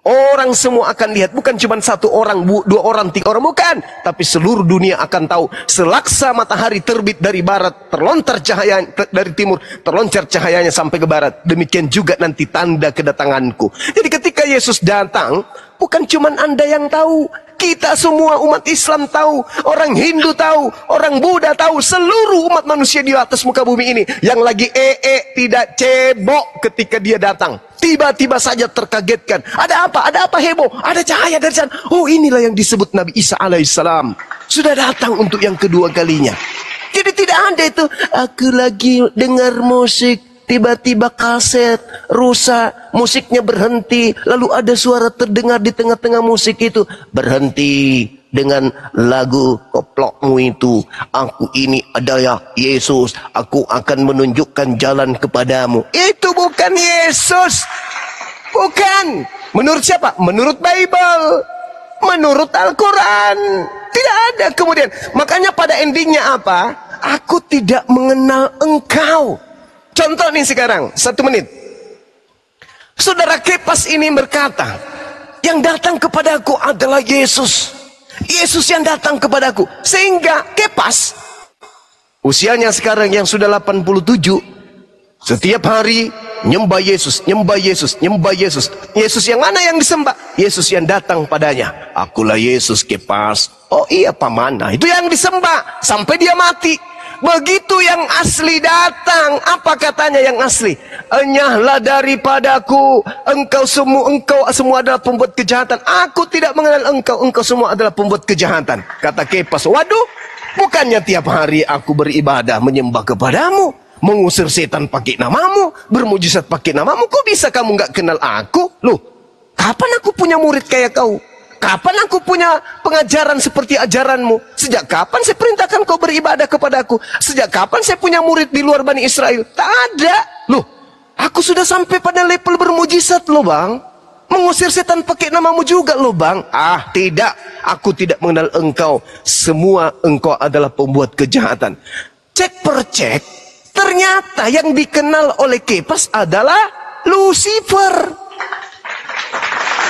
Orang semua akan lihat, bukan cuma satu orang, dua orang, tiga orang, bukan. Tapi seluruh dunia akan tahu. Selaksa matahari terbit dari barat, terlontar cahaya dari timur, terlontar cahayanya sampai ke barat. Demikian juga nanti tanda kedatanganku. Jadi ketika Yesus datang, bukan cuma Anda yang tahu. Kita semua umat Islam tahu, orang Hindu tahu, orang Buddha tahu, seluruh umat manusia di atas muka bumi ini. Yang lagi tidak cebok ketika dia datang. Tiba-tiba saja terkagetkan. Ada apa? Ada apa heboh? Ada cahaya dari sana. Oh, inilah yang disebut Nabi Isa alaihissalam. Sudah datang untuk yang kedua kalinya. Jadi tidak ada itu, aku lagi dengar musik. Tiba-tiba kaset rusak, musiknya berhenti, lalu ada suara terdengar di tengah-tengah musik itu, berhenti dengan lagu koplokmu itu. Aku ini adalah Yesus, aku akan menunjukkan jalan kepadamu. Itu bukan Yesus. Bukan. Menurut siapa? Menurut Bible. Menurut Al-Quran. Tidak ada kemudian. Makanya pada endingnya apa? Aku tidak mengenal engkau. Contoh nih sekarang, 1 menit. Saudara Kepas ini berkata, yang datang kepadaku adalah Yesus. Yesus yang datang kepadaku. Sehingga Kepas, usianya sekarang yang sudah 87, setiap hari nyembah Yesus, nyembah Yesus, nyembah Yesus. Yesus yang mana yang disembah? Yesus yang datang padanya. Akulah Yesus Kepas. Oh iya paman, nah itu yang disembah sampai dia mati. Begitu yang asli datang, apa katanya yang asli? Enyahlah daripadaku, engkau semua adalah pembuat kejahatan. Aku tidak mengenal engkau semua adalah pembuat kejahatan. Kata Kepas, waduh, bukannya tiap hari aku beribadah menyembah kepadamu, mengusir setan pakai namamu, bermujizat pakai namamu, kok bisa kamu nggak kenal aku? Loh, kapan aku punya murid kayak kau? Kapan aku punya pengajaran seperti ajaranmu? Sejak kapan saya perintahkan kau beribadah kepadaku? Sejak kapan saya punya murid di luar Bani Israel? Tak ada. Loh, aku sudah sampai pada level bermujizat loh bang. Mengusir setan pakai namamu juga loh bang. Ah tidak, aku tidak mengenal engkau. Semua engkau adalah pembuat kejahatan. Cek per cek, ternyata yang dikenal oleh Kepas adalah Lucifer.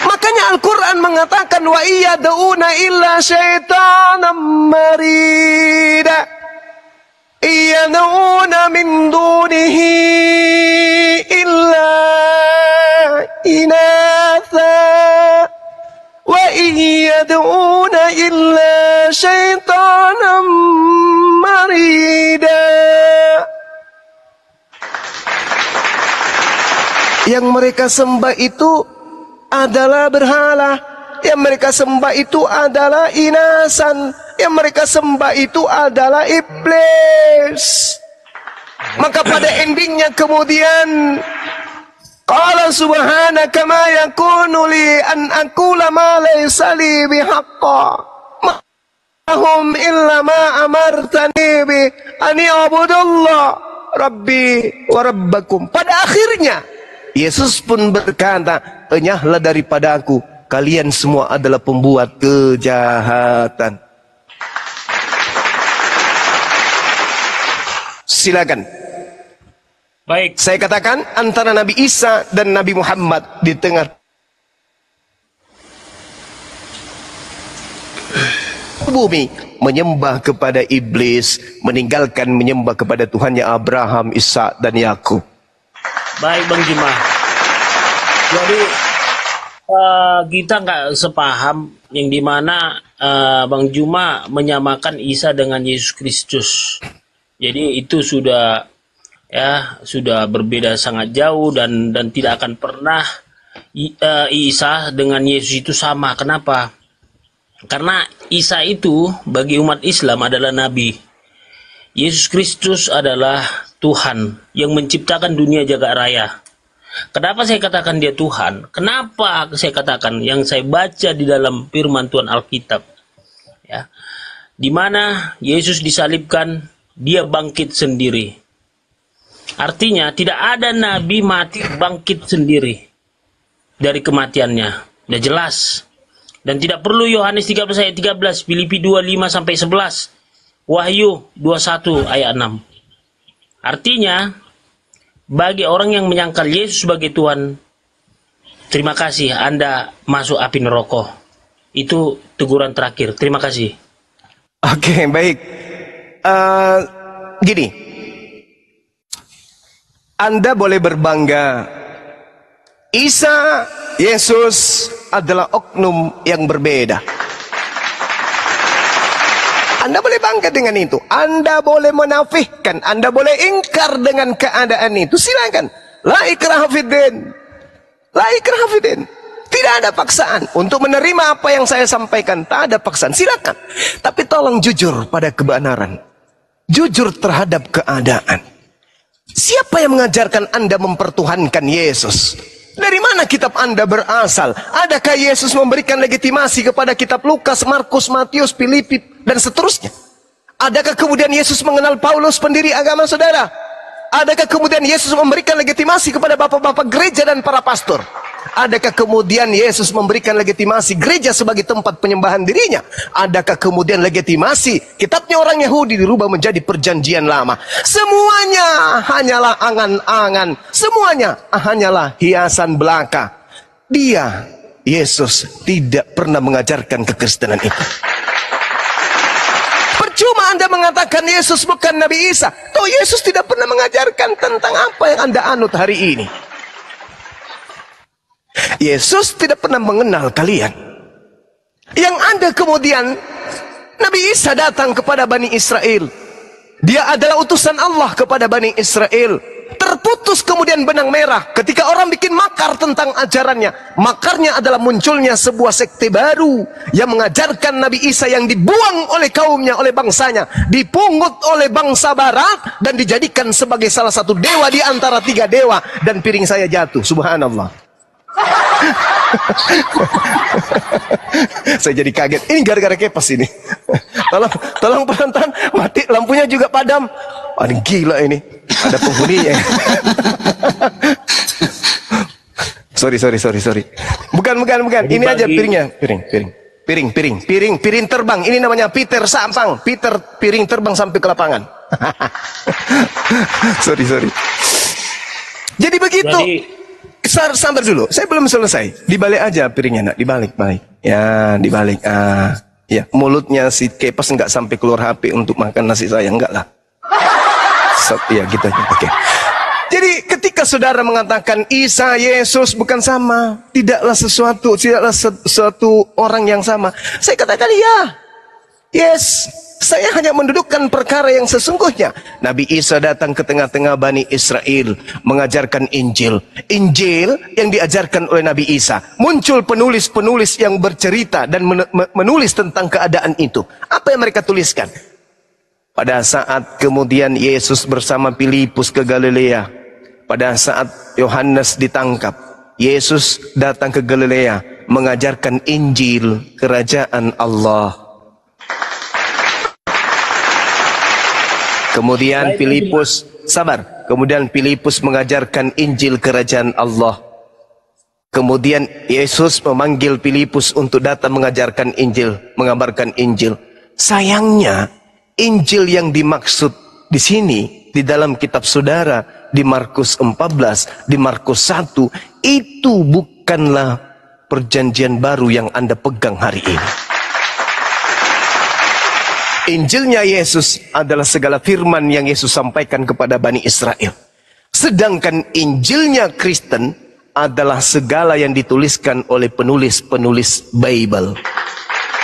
Makanya Al-Quran mengatakan wa iyad'una illa syaitanam marida iyad'una min dunihi illa inatha wa iyad'una illa syaitanam marida. Yang mereka sembah itu adalah berhala, yang mereka sembah itu adalah inasan, yang mereka sembah itu adalah iblis. Maka pada endingnya kemudian qala subhanaka ma yakunu li an aqula ma laysa li bihaqqa ma hum illa ma amartani bi an ya'budullah rabbi wa rabbakum. Pada akhirnya Yesus pun berkata, enyahlah daripada aku, kalian semua adalah pembuat kejahatan. Silakan. Baik. Saya katakan antara Nabi Isa dan Nabi Muhammad di tengah bumi menyembah kepada iblis, meninggalkan menyembah kepada Tuhannya Abraham, Ishak dan Yakub. Baik Bang Juma. Jadi kita nggak sepaham yang dimana Bang Juma menyamakan Isa dengan Yesus Kristus. Jadi itu sudah berbeda sangat jauh dan tidak akan pernah Isa dengan Yesus itu sama. Kenapa? Karena Isa itu bagi umat Islam adalah nabi. Yesus Kristus adalah Tuhan yang menciptakan dunia jagat raya. Kenapa saya katakan dia Tuhan? Kenapa saya katakan yang saya baca di dalam firman Tuhan Alkitab, ya, di mana Yesus disalibkan, dia bangkit sendiri. Artinya tidak ada nabi mati bangkit sendiri dari kematiannya. Sudah jelas. Dan tidak perlu Yohanes 13 ayat 13, Filipi 2:5 sampai 11, Wahyu 21 ayat 6. Artinya bagi orang yang menyangkal Yesus sebagai Tuhan, terima kasih, Anda masuk api neraka. Itu teguran terakhir. Terima kasih. Oke, baik. Gini, Anda boleh berbangga. Isa, Yesus adalah oknum yang berbeda. Anda boleh bangga dengan itu. Anda boleh menafikan. Anda boleh ingkar dengan keadaan itu. Silakan. La ikraha fiddin. La ikraha fiddin. Tidak ada paksaan untuk menerima apa yang saya sampaikan. Tak ada paksaan. Silakan. Tapi tolong jujur pada kebenaran. Jujur terhadap keadaan. Siapa yang mengajarkan Anda mempertuhankan Yesus? Dari mana kitab Anda berasal? Adakah Yesus memberikan legitimasi kepada kitab Lukas, Markus, Matius, Filipi, dan seterusnya? Adakah kemudian Yesus mengenal Paulus, pendiri agama saudara? Adakah kemudian Yesus memberikan legitimasi kepada bapak-bapak gereja dan para pastor? Adakah kemudian Yesus memberikan legitimasi gereja sebagai tempat penyembahan dirinya? Adakah kemudian legitimasi kitabnya orang Yahudi dirubah menjadi perjanjian lama? Semuanya hanyalah angan-angan. Semuanya hanyalah hiasan belaka. Dia, Yesus, tidak pernah mengajarkan kekristenan itu. Percuma Anda mengatakan Yesus bukan Nabi Isa. Toh Yesus tidak pernah mengajarkan tentang apa yang Anda anut hari ini. Yesus tidak pernah mengenal kalian. Yang Anda kemudian, Nabi Isa datang kepada Bani Israel. Dia adalah utusan Allah kepada Bani Israel. Terputus kemudian benang merah ketika orang bikin makar tentang ajarannya. Makarnya adalah munculnya sebuah sekte baru yang mengajarkan Nabi Isa yang dibuang oleh kaumnya, oleh bangsanya, dipungut oleh bangsa barat dan dijadikan sebagai salah satu dewa di antara 3 dewa. Dan piring saya jatuh, subhanallah. Saya jadi kaget. Ini gara-gara kepas ini. Tolong penonton, mati lampunya juga padam. Oh, ini gila ini. Ada penghuninya. Sorry. Bukan. Ini aja piringnya. Piring terbang. Ini namanya Peter Sampang. Peter piring terbang sampai ke lapangan. Sorry. Jadi begitu. Sabar dulu, saya belum selesai. Dibalik aja piringnya, nak. Dibalik. Ya, dibalik. Ya, mulutnya si kepas nggak sampai keluar HP untuk makan nasi saya, enggak lah. Ya, gitu aja. Oke. Jadi ketika saudara mengatakan Isa, Yesus bukan sama, tidaklah sesuatu orang yang sama. Saya katakan ya. Yes. Saya hanya mendudukkan perkara yang sesungguhnya. Nabi Isa datang ke tengah-tengah Bani Israel, mengajarkan Injil. Injil yang diajarkan oleh Nabi Isa. Muncul penulis-penulis yang bercerita dan menulis tentang keadaan itu. Apa yang mereka tuliskan? Pada saat kemudian Yesus bersama Filipus ke Galilea, pada saat Yohanes ditangkap, Yesus datang ke Galilea, mengajarkan Injil kerajaan Allah. Kemudian Filipus, Kemudian Filipus mengajarkan Injil kerajaan Allah. Kemudian Yesus memanggil Filipus untuk datang mengajarkan Injil, mengabarkan Injil. Sayangnya, Injil yang dimaksud di sini, di dalam kitab saudara, di Markus 14, di Markus 1, itu bukanlah perjanjian baru yang Anda pegang hari ini. Injilnya Yesus adalah segala firman yang Yesus sampaikan kepada Bani Israel. Sedangkan Injilnya Kristen adalah segala yang dituliskan oleh penulis-penulis Bible.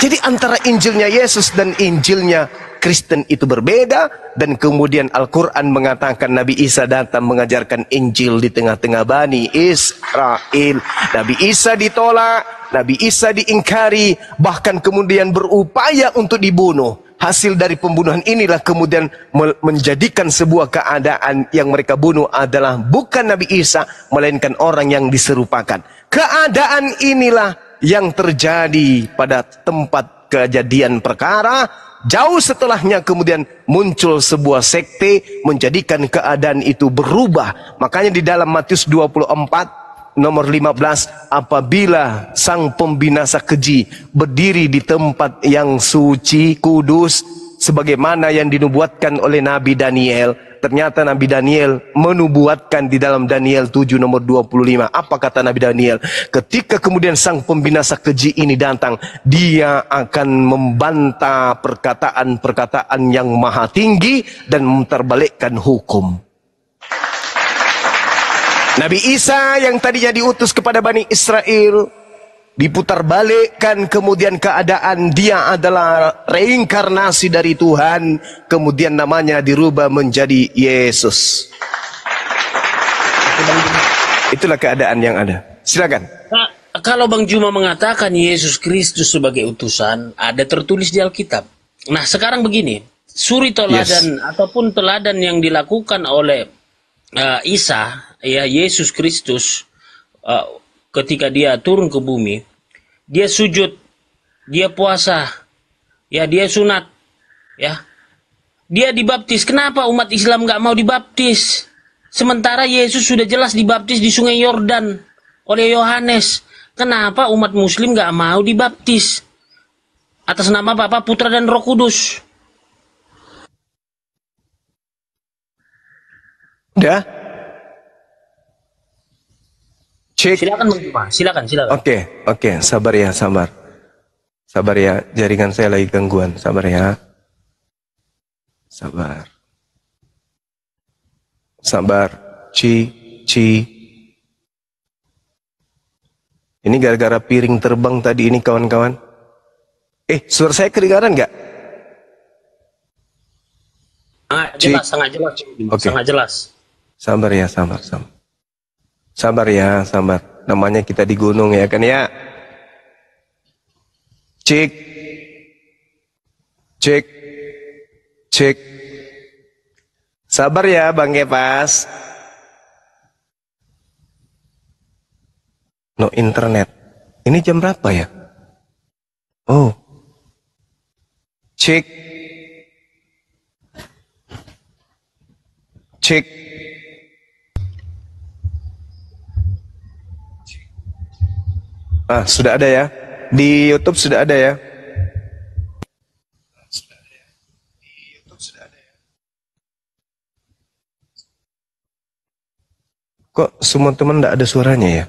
Jadi antara Injilnya Yesus dan Injilnya Kristen itu berbeda. Dan kemudian Al-Quran mengatakan Nabi Isa datang mengajarkan Injil di tengah-tengah Bani Israel. Nabi Isa ditolak, Nabi Isa diingkari, bahkan kemudian berupaya untuk dibunuh. Hasil dari pembunuhan inilah kemudian menjadikan sebuah keadaan yang mereka bunuh adalah bukan Nabi Isa, melainkan orang yang diserupakan. Keadaan inilah yang terjadi pada tempat kejadian perkara. Jauh setelahnya kemudian muncul sebuah sekte menjadikan keadaan itu berubah. Makanya di dalam Matius 24 nomor 15, apabila sang pembinasa keji berdiri di tempat yang suci, kudus, sebagaimana yang dinubuatkan oleh Nabi Daniel. Ternyata Nabi Daniel menubuatkan di dalam Daniel 7 nomor 25. Apa kata Nabi Daniel? Ketika kemudian sang pembinasa keji ini datang, dia akan membantah perkataan-perkataan yang maha tinggi dan memutarbalikkan hukum. Nabi Isa yang tadinya diutus kepada Bani Israel diputarbalikkan kemudian keadaan dia adalah reinkarnasi dari Tuhan, kemudian namanya dirubah menjadi Yesus. Itulah keadaan yang ada. Silakan. Nah, kalau Bang Juma mengatakan Yesus Kristus sebagai utusan, ada tertulis di Alkitab. Nah, sekarang begini, suri teladan ataupun teladan yang dilakukan oleh Isa, ya Yesus Kristus, ketika dia turun ke bumi, dia sujud, dia puasa, ya dia sunat, ya dia dibaptis. Kenapa umat Islam nggak mau dibaptis? Sementara Yesus sudah jelas dibaptis di Sungai Yordan oleh Yohanes. Kenapa umat Muslim nggak mau dibaptis? Atas nama Bapa, Putra, dan Roh Kudus. Udah? Cek. Silakan Bang Juma, silakan. Oke, sabar ya, sabar. Sabar ya, jaringan saya lagi gangguan, sabar ya. Sabar. Ci. Ini gara-gara piring terbang tadi ini kawan-kawan. Suara saya kedengaran nggak? Jelas, sangat jelas. Okay. Sangat jelas. Sabar ya, sabar. Sabar ya, sabar. Namanya kita di gunung ya kan ya. Cek. Sabar ya Bang Kepas. No internet. Ini jam berapa ya? Oh. Cek. Sudah ada ya. Di YouTube sudah ada ya. Kok semua teman enggak ada suaranya ya?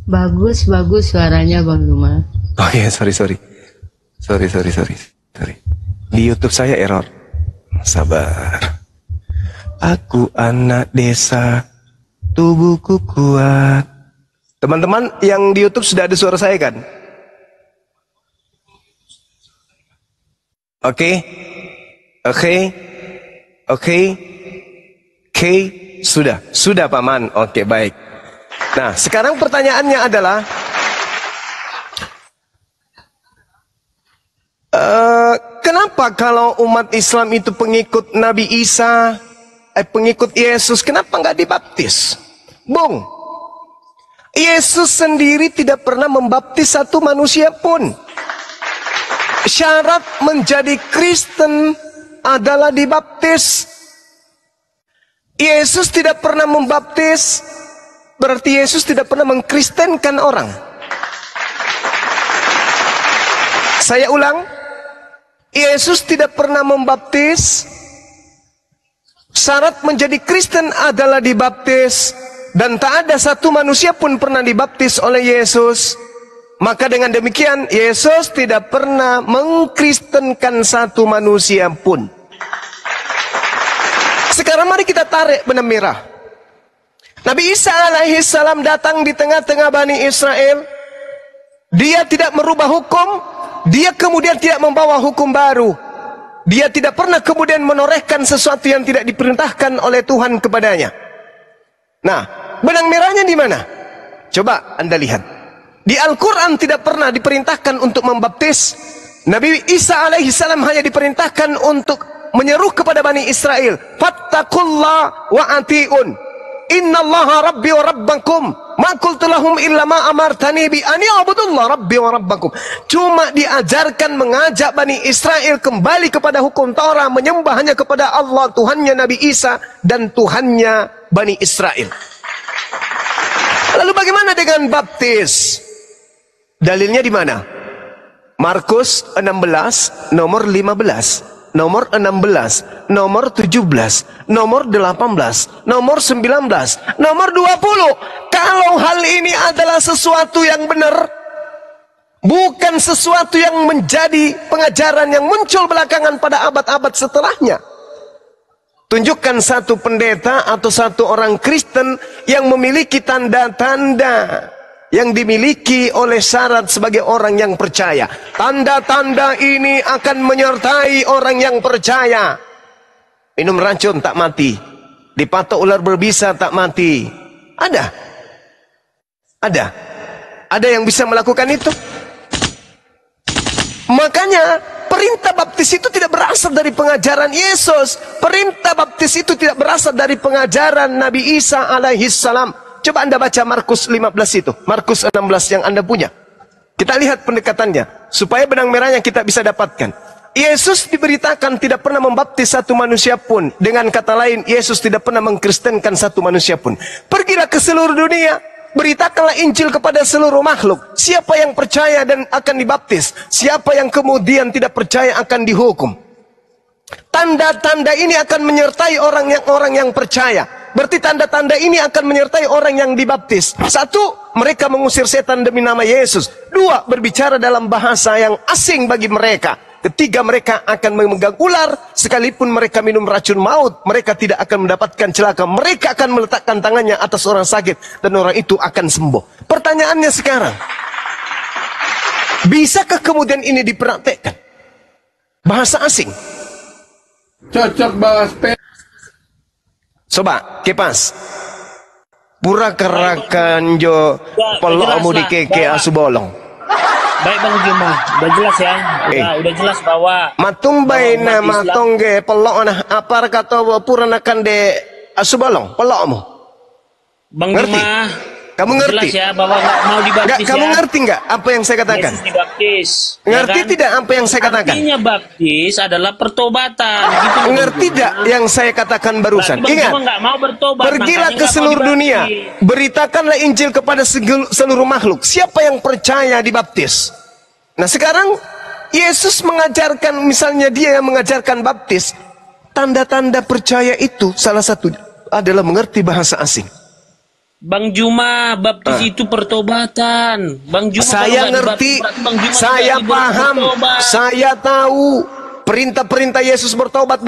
Bagus suaranya Bang Juma. Oh iya, sorry. Sorry. Di YouTube saya error. Sabar. Aku anak desa, tubuhku kuat. Teman-teman yang di YouTube sudah ada suara saya kan? Oke. Sudah Paman. Oke, baik. Nah, sekarang pertanyaannya adalah kenapa kalau umat Islam itu pengikut Nabi Isa, pengikut Yesus, kenapa nggak dibaptis? Bung, Yesus sendiri tidak pernah membaptis satu manusia pun. Syarat menjadi Kristen adalah dibaptis. Yesus tidak pernah membaptis, berarti Yesus tidak pernah mengkristenkan orang. Saya ulang, Yesus tidak pernah membaptis. Syarat menjadi Kristen adalah dibaptis. Dan tak ada satu manusia pun pernah dibaptis oleh Yesus. Maka dengan demikian Yesus tidak pernah mengkristenkan satu manusia pun. Sekarang mari kita tarik benang merah. Nabi Isa alaihissalam datang di tengah-tengah Bani Israel. Dia tidak merubah hukum. Dia kemudian tidak membawa hukum baru. Dia tidak pernah kemudian menorehkan sesuatu yang tidak diperintahkan oleh Tuhan kepadanya. Nah, benang merahnya di mana? Coba Anda lihat. Di Al-Quran tidak pernah diperintahkan untuk membaptis. Nabi Isa alaihissalam hanya diperintahkan untuk menyeru kepada Bani Israel, fattaqullah wa ati'un, innallaha rabbi wa rabbakum, ma qultu lahum illa ma amartani bi an ya'budullah rabbi wa rabbakum. Cuma diajarkan mengajak Bani Israel kembali kepada hukum Taurat, menyembah hanya kepada Allah, Tuhannya Nabi Isa dan Tuhannya Bani Israel. Lalu bagaimana dengan baptis? Dalilnya di mana? Markus 16 nomor 15, nomor 16, nomor 17, nomor 18, nomor 19, nomor 20. Kalau hal ini adalah sesuatu yang benar, bukan sesuatu yang menjadi pengajaran yang muncul belakangan pada abad-abad setelahnya. Tunjukkan satu pendeta atau satu orang Kristen yang memiliki tanda-tanda yang dimiliki oleh syarat sebagai orang yang percaya. Tanda-tanda ini akan menyertai orang yang percaya. Minum racun tak mati, dipatok ular berbisa tak mati. Ada yang bisa melakukan itu. Makanya perintah baptis itu tidak berasal dari pengajaran Yesus. Perintah baptis itu tidak berasal dari pengajaran Nabi Isa alaihissalam. Coba Anda baca Markus 15 itu, Markus 16 yang Anda punya. Kita lihat pendekatannya, supaya benang merahnya kita bisa dapatkan. Yesus diberitakan tidak pernah membaptis satu manusia pun. Dengan kata lain, Yesus tidak pernah mengkristenkan satu manusia pun. Pergilah ke seluruh dunia, beritakanlah Injil kepada seluruh makhluk. Siapa yang percaya dan akan dibaptis, siapa yang kemudian tidak percaya akan dihukum. Tanda-tanda ini akan menyertai orang yang percaya. Berarti tanda-tanda ini akan menyertai orang yang dibaptis. Satu, mereka mengusir setan demi nama Yesus. Dua, berbicara dalam bahasa yang asing bagi mereka. Ketiga, mereka akan memegang ular. Sekalipun mereka minum racun maut, mereka tidak akan mendapatkan celaka. Mereka akan meletakkan tangannya atas orang sakit dan orang itu akan sembuh. Pertanyaannya sekarang, bisakah kemudian ini dipraktekkan? Bahasa asing cocok bahas coba kipas pura kerakan jo pelokmu di keke asubolong. Baik Bang Juma, udah jelas ya, udah jelas bahwa matumbai na matongge pelok nah apa kata pura nakan de asubolong pelokmu. Bang Ngerti? Juma, Kamu ngerti? jelas ya bahwa nggak mau dibaptis. Kamu ya. ngerti nggak apa yang saya katakan? Yesus dibaptis. Ngerti ya kan? tidak apa yang saya katakan? Artinya baptis adalah pertobatan. Gitu, Ngerti tidak yang saya katakan barusan? Berarti Bang Ingat, Juma nggak mau bertobat, pergilah makanya ke nggak mau seluruh dunia, dibaptis. beritakanlah Injil kepada seluruh makhluk. Siapa yang percaya dibaptis? Nah sekarang Yesus mengajarkan, misalnya dia yang mengajarkan baptis, tanda-tanda percaya itu salah satu adalah mengerti bahasa asing. Bang Juma, baptis itu pertobatan. Bang Juma, Saya ngerti, saya paham, saya tahu perintah-perintah Yesus bertobatlah.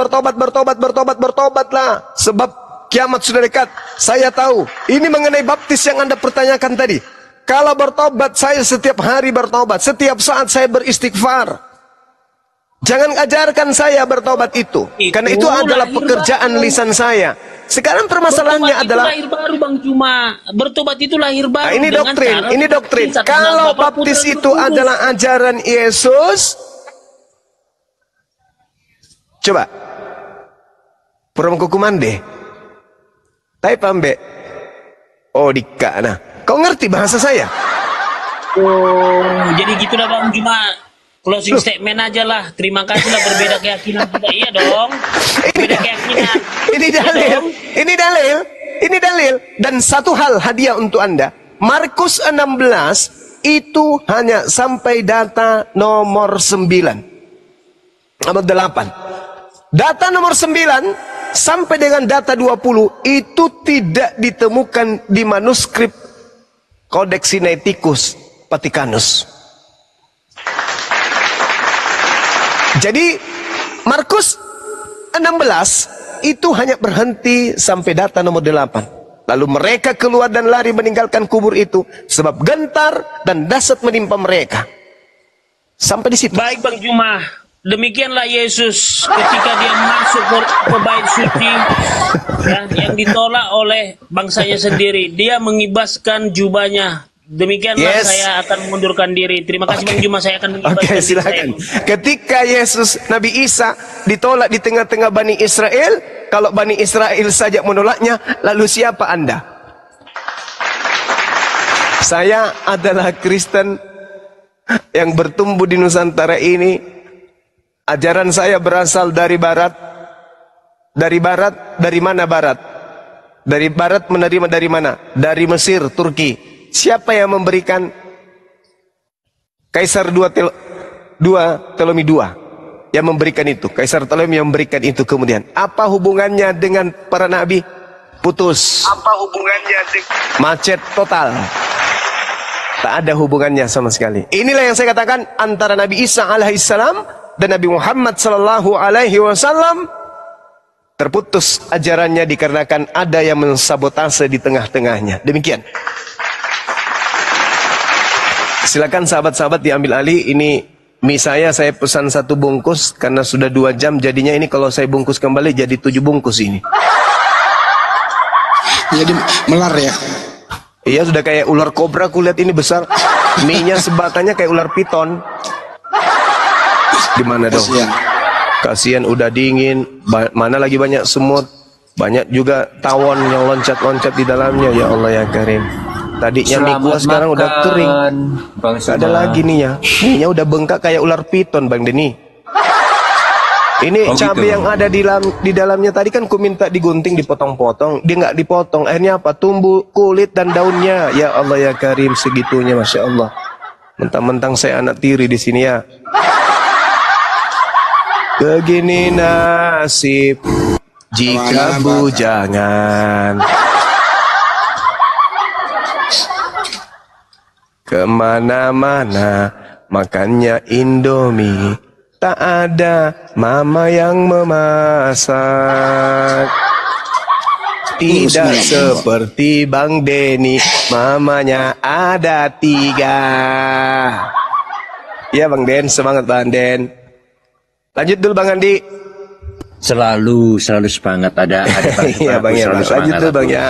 Sebab kiamat sudah dekat. Saya tahu. Ini mengenai baptis yang Anda pertanyakan tadi. Kalau bertobat, saya setiap hari bertobat. Setiap saat saya beristighfar. Jangan ajarkan saya bertobat itu. Karena itu adalah pekerjaan lisan saya. Sekarang permasalahannya adalah lahir baru Bang Juma. Bertobat itu lahir baru. nah, ini doktrin. Kalau baptis itu adalah ajaran Yesus, coba purang kukumande. Tai pambe. Oh dika nah. Kau ngerti bahasa saya? Oh, jadi gitulah Bang Juma. Closing statement aja lah. Terima kasih lah, berbeda keyakinan kita. Iya dong. Berbeda keyakinan. Ini dalil. Dan satu hal hadiah untuk Anda. Markus 16 itu hanya sampai data nomor 9. Nomor 8. Data nomor 9 sampai dengan data 20 itu tidak ditemukan di manuskrip Codex Sinaiticus Vaticanus. Jadi Markus 16 itu hanya berhenti sampai data nomor 8. Lalu mereka keluar dan lari meninggalkan kubur itu sebab gentar dan dahsyat menimpa mereka. Sampai di situ. Baik Bang Juma, demikianlah Yesus ketika dia masuk ke bait suci ya, yang ditolak oleh bangsanya sendiri. Dia mengibaskan jubahnya Demikianlah Yes. saya akan mengundurkan diri. Terima kasih Bang Juma, saya akan mengundurkan Oke, diri silakan. saya. Ketika Yesus, Nabi Isa ditolak di tengah-tengah Bani Israel, kalau Bani Israel saja menolaknya, lalu siapa Anda? Saya adalah Kristen yang bertumbuh di Nusantara ini. Ajaran saya berasal dari barat. Dari barat, dari mana barat? Dari barat menerima dari mana? Dari Mesir, Turki. Siapa yang memberikan? Kaisar Ptolemy II yang memberikan itu. Kaisar Ptolemy yang memberikan itu kemudian. Apa hubungannya dengan para nabi? Putus. Apa hubungannya dengan macet total? Tak ada hubungannya sama sekali. Inilah yang saya katakan antara Nabi Isa alaihissalam dan Nabi Muhammad sallallahu alaihi wasallam terputus ajarannya dikarenakan ada yang mensabotase di tengah-tengahnya. Demikian. Silakan sahabat-sahabat diambil alih. Ini mie saya pesan 1 bungkus karena sudah 2 jam. Jadinya ini kalau saya bungkus kembali jadi 7 bungkus ini. Jadi melar ya. Iya, sudah kayak ular kobra kulihat ini besar. Mie-nya sebatannya kayak ular piton. Gimana dong? Kasihan udah dingin. Mana lagi banyak semut. Banyak juga tawon yang loncat-loncat di dalamnya. Ya Allah ya Karim. Tadinya mie gua sekarang udah kering. Ada lagi nih ya. Mie-nya udah bengkak kayak ular piton Bang Deni. Ini cabai yang ada di dalamnya tadi kan ku minta digunting, dipotong-potong, dia nggak dipotong. Akhirnya apa? Tumbuh kulit dan daunnya. Ya Allah ya Karim, segitunya Masya Allah. Mentang-mentang saya anak tiri di sini ya. Begini nasib jika bujangan. Kemana-mana makannya Indomie. Tak ada mama yang memasak. Tidak seperti Bang Deni, mamanya ada 3. Ya Bang Den, semangat Bang Den. Lanjut dulu Bang Andi. Selalu semangat ada Iya Bang ya, lanjut dulu Bang ya.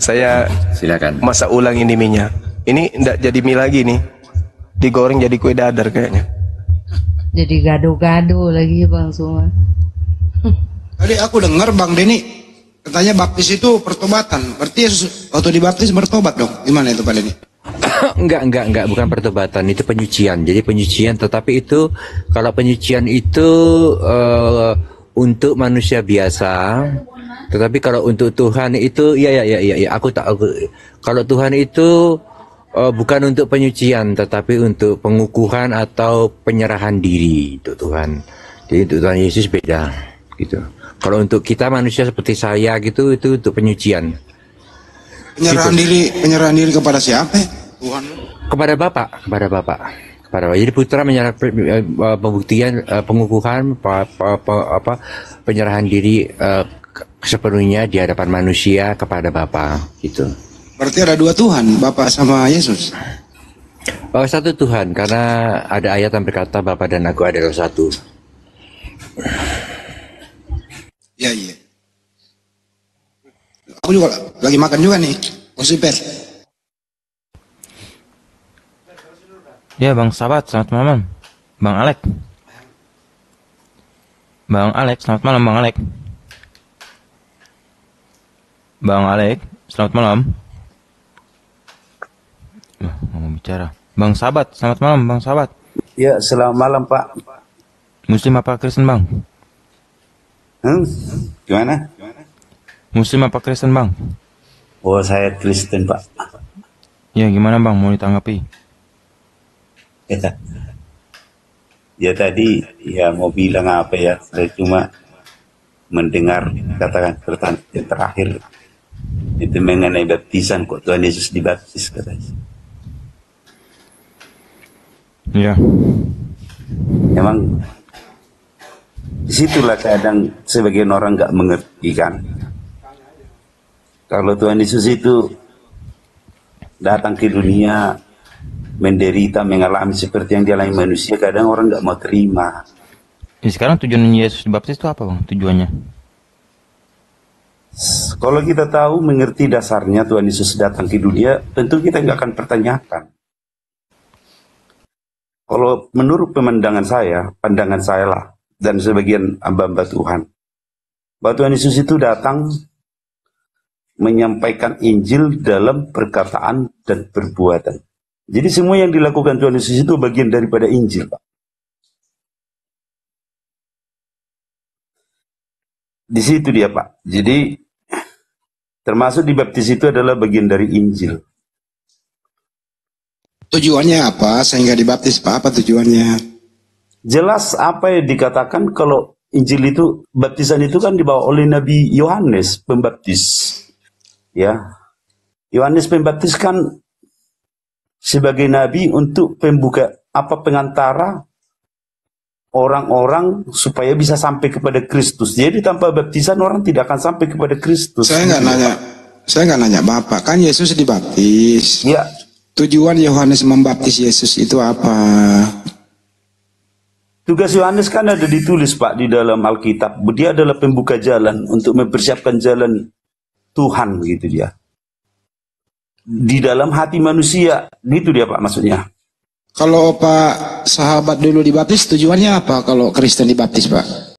Saya silakan. Masa ulang ini minyak. Ini enggak jadi mie lagi nih. Digoreng jadi kue dadar kayaknya. Jadi gado-gado lagi Bang semua. Tadi aku dengar Bang Deni katanya baptis itu pertobatan. Berarti Yesus waktu dibaptis bertobat dong. Gimana itu Pak Deni? Enggak, bukan pertobatan, itu penyucian. Jadi penyucian, tetapi itu kalau penyucian itu untuk manusia biasa. Tetapi kalau untuk Tuhan itu ya aku kalau Tuhan itu bukan untuk penyucian, tetapi untuk pengukuhan atau penyerahan diri untuk Tuhan. Jadi untuk Tuhan Yesus beda, gitu. Kalau untuk kita manusia seperti saya gitu, itu untuk penyucian. Penyerahan diri kepada siapa? Tuhan. Kepada Bapa. Jadi putra menyerah pembuktian, pengukuhan, penyerahan diri sepenuhnya di hadapan manusia kepada Bapa, gitu. Berarti ada 2 Tuhan, Bapa sama Yesus. Satu Tuhan, karena ada ayat yang berkata Bapa dan Aku adalah satu. Iya. Aku juga lagi makan juga nih, Osiper. Ya Bang Sahabat, selamat malam. Bang Alek, selamat malam Bang Alek. Bang Alek, selamat malam. Mau bicara. Bang Sahabat, selamat malam Bang Sahabat. Ya, selamat malam Pak. Muslim apa Kristen Bang? Gimana? Muslim apa Kristen Bang? Oh, saya Kristen Pak. Ya gimana Bang, mau ditanggapi? Ya tadi ya mau bilang apa ya, saya cuma mendengar katakan pertanyaan yang terakhir itu mengenai baptisan, kok Tuhan Yesus dibaptis katanya. Ya. Memang disitulah kadang sebagian orang nggak mengerti kan. Kalau Tuhan Yesus itu datang ke dunia menderita, mengalami seperti yang dialami manusia, kadang orang nggak mau terima. Sekarang tujuan Yesus dibaptis itu apa Bang? Tujuannya? Kalau kita tahu, mengerti dasarnya Tuhan Yesus datang ke dunia, tentu kita nggak akan pertanyakan. Kalau menurut pandangan saya lah, dan sebagian hamba-hamba Tuhan, bahwa Tuhan Yesus itu datang menyampaikan Injil dalam perkataan dan perbuatan. Jadi semua yang dilakukan Tuhan Yesus itu bagian daripada Injil, Pak. Di situ dia, Pak. Jadi termasuk dibaptis itu adalah bagian dari Injil. Tujuannya apa sehingga dibaptis, Pak? Apa tujuannya? Jelas apa yang dikatakan kalau Injil itu, baptisan itu kan dibawa oleh Nabi Yohanes Pembaptis. Ya. Yohanes Pembaptis kan sebagai nabi untuk pengantara orang-orang supaya bisa sampai kepada Kristus. Jadi tanpa baptisan orang tidak akan sampai kepada Kristus. Saya nggak nanya Bapak, kan Yesus dibaptis. Ya. Tujuan Yohanes membaptis Yesus itu apa? Tugas Yohanes kan ada ditulis, Pak, di dalam Alkitab. Dia adalah pembuka jalan untuk mempersiapkan jalan Tuhan, gitu dia. Di dalam hati manusia, gitu dia, Pak, maksudnya. Kalau Pak sahabat dulu dibaptis, tujuannya apa kalau Kristen dibaptis, Pak?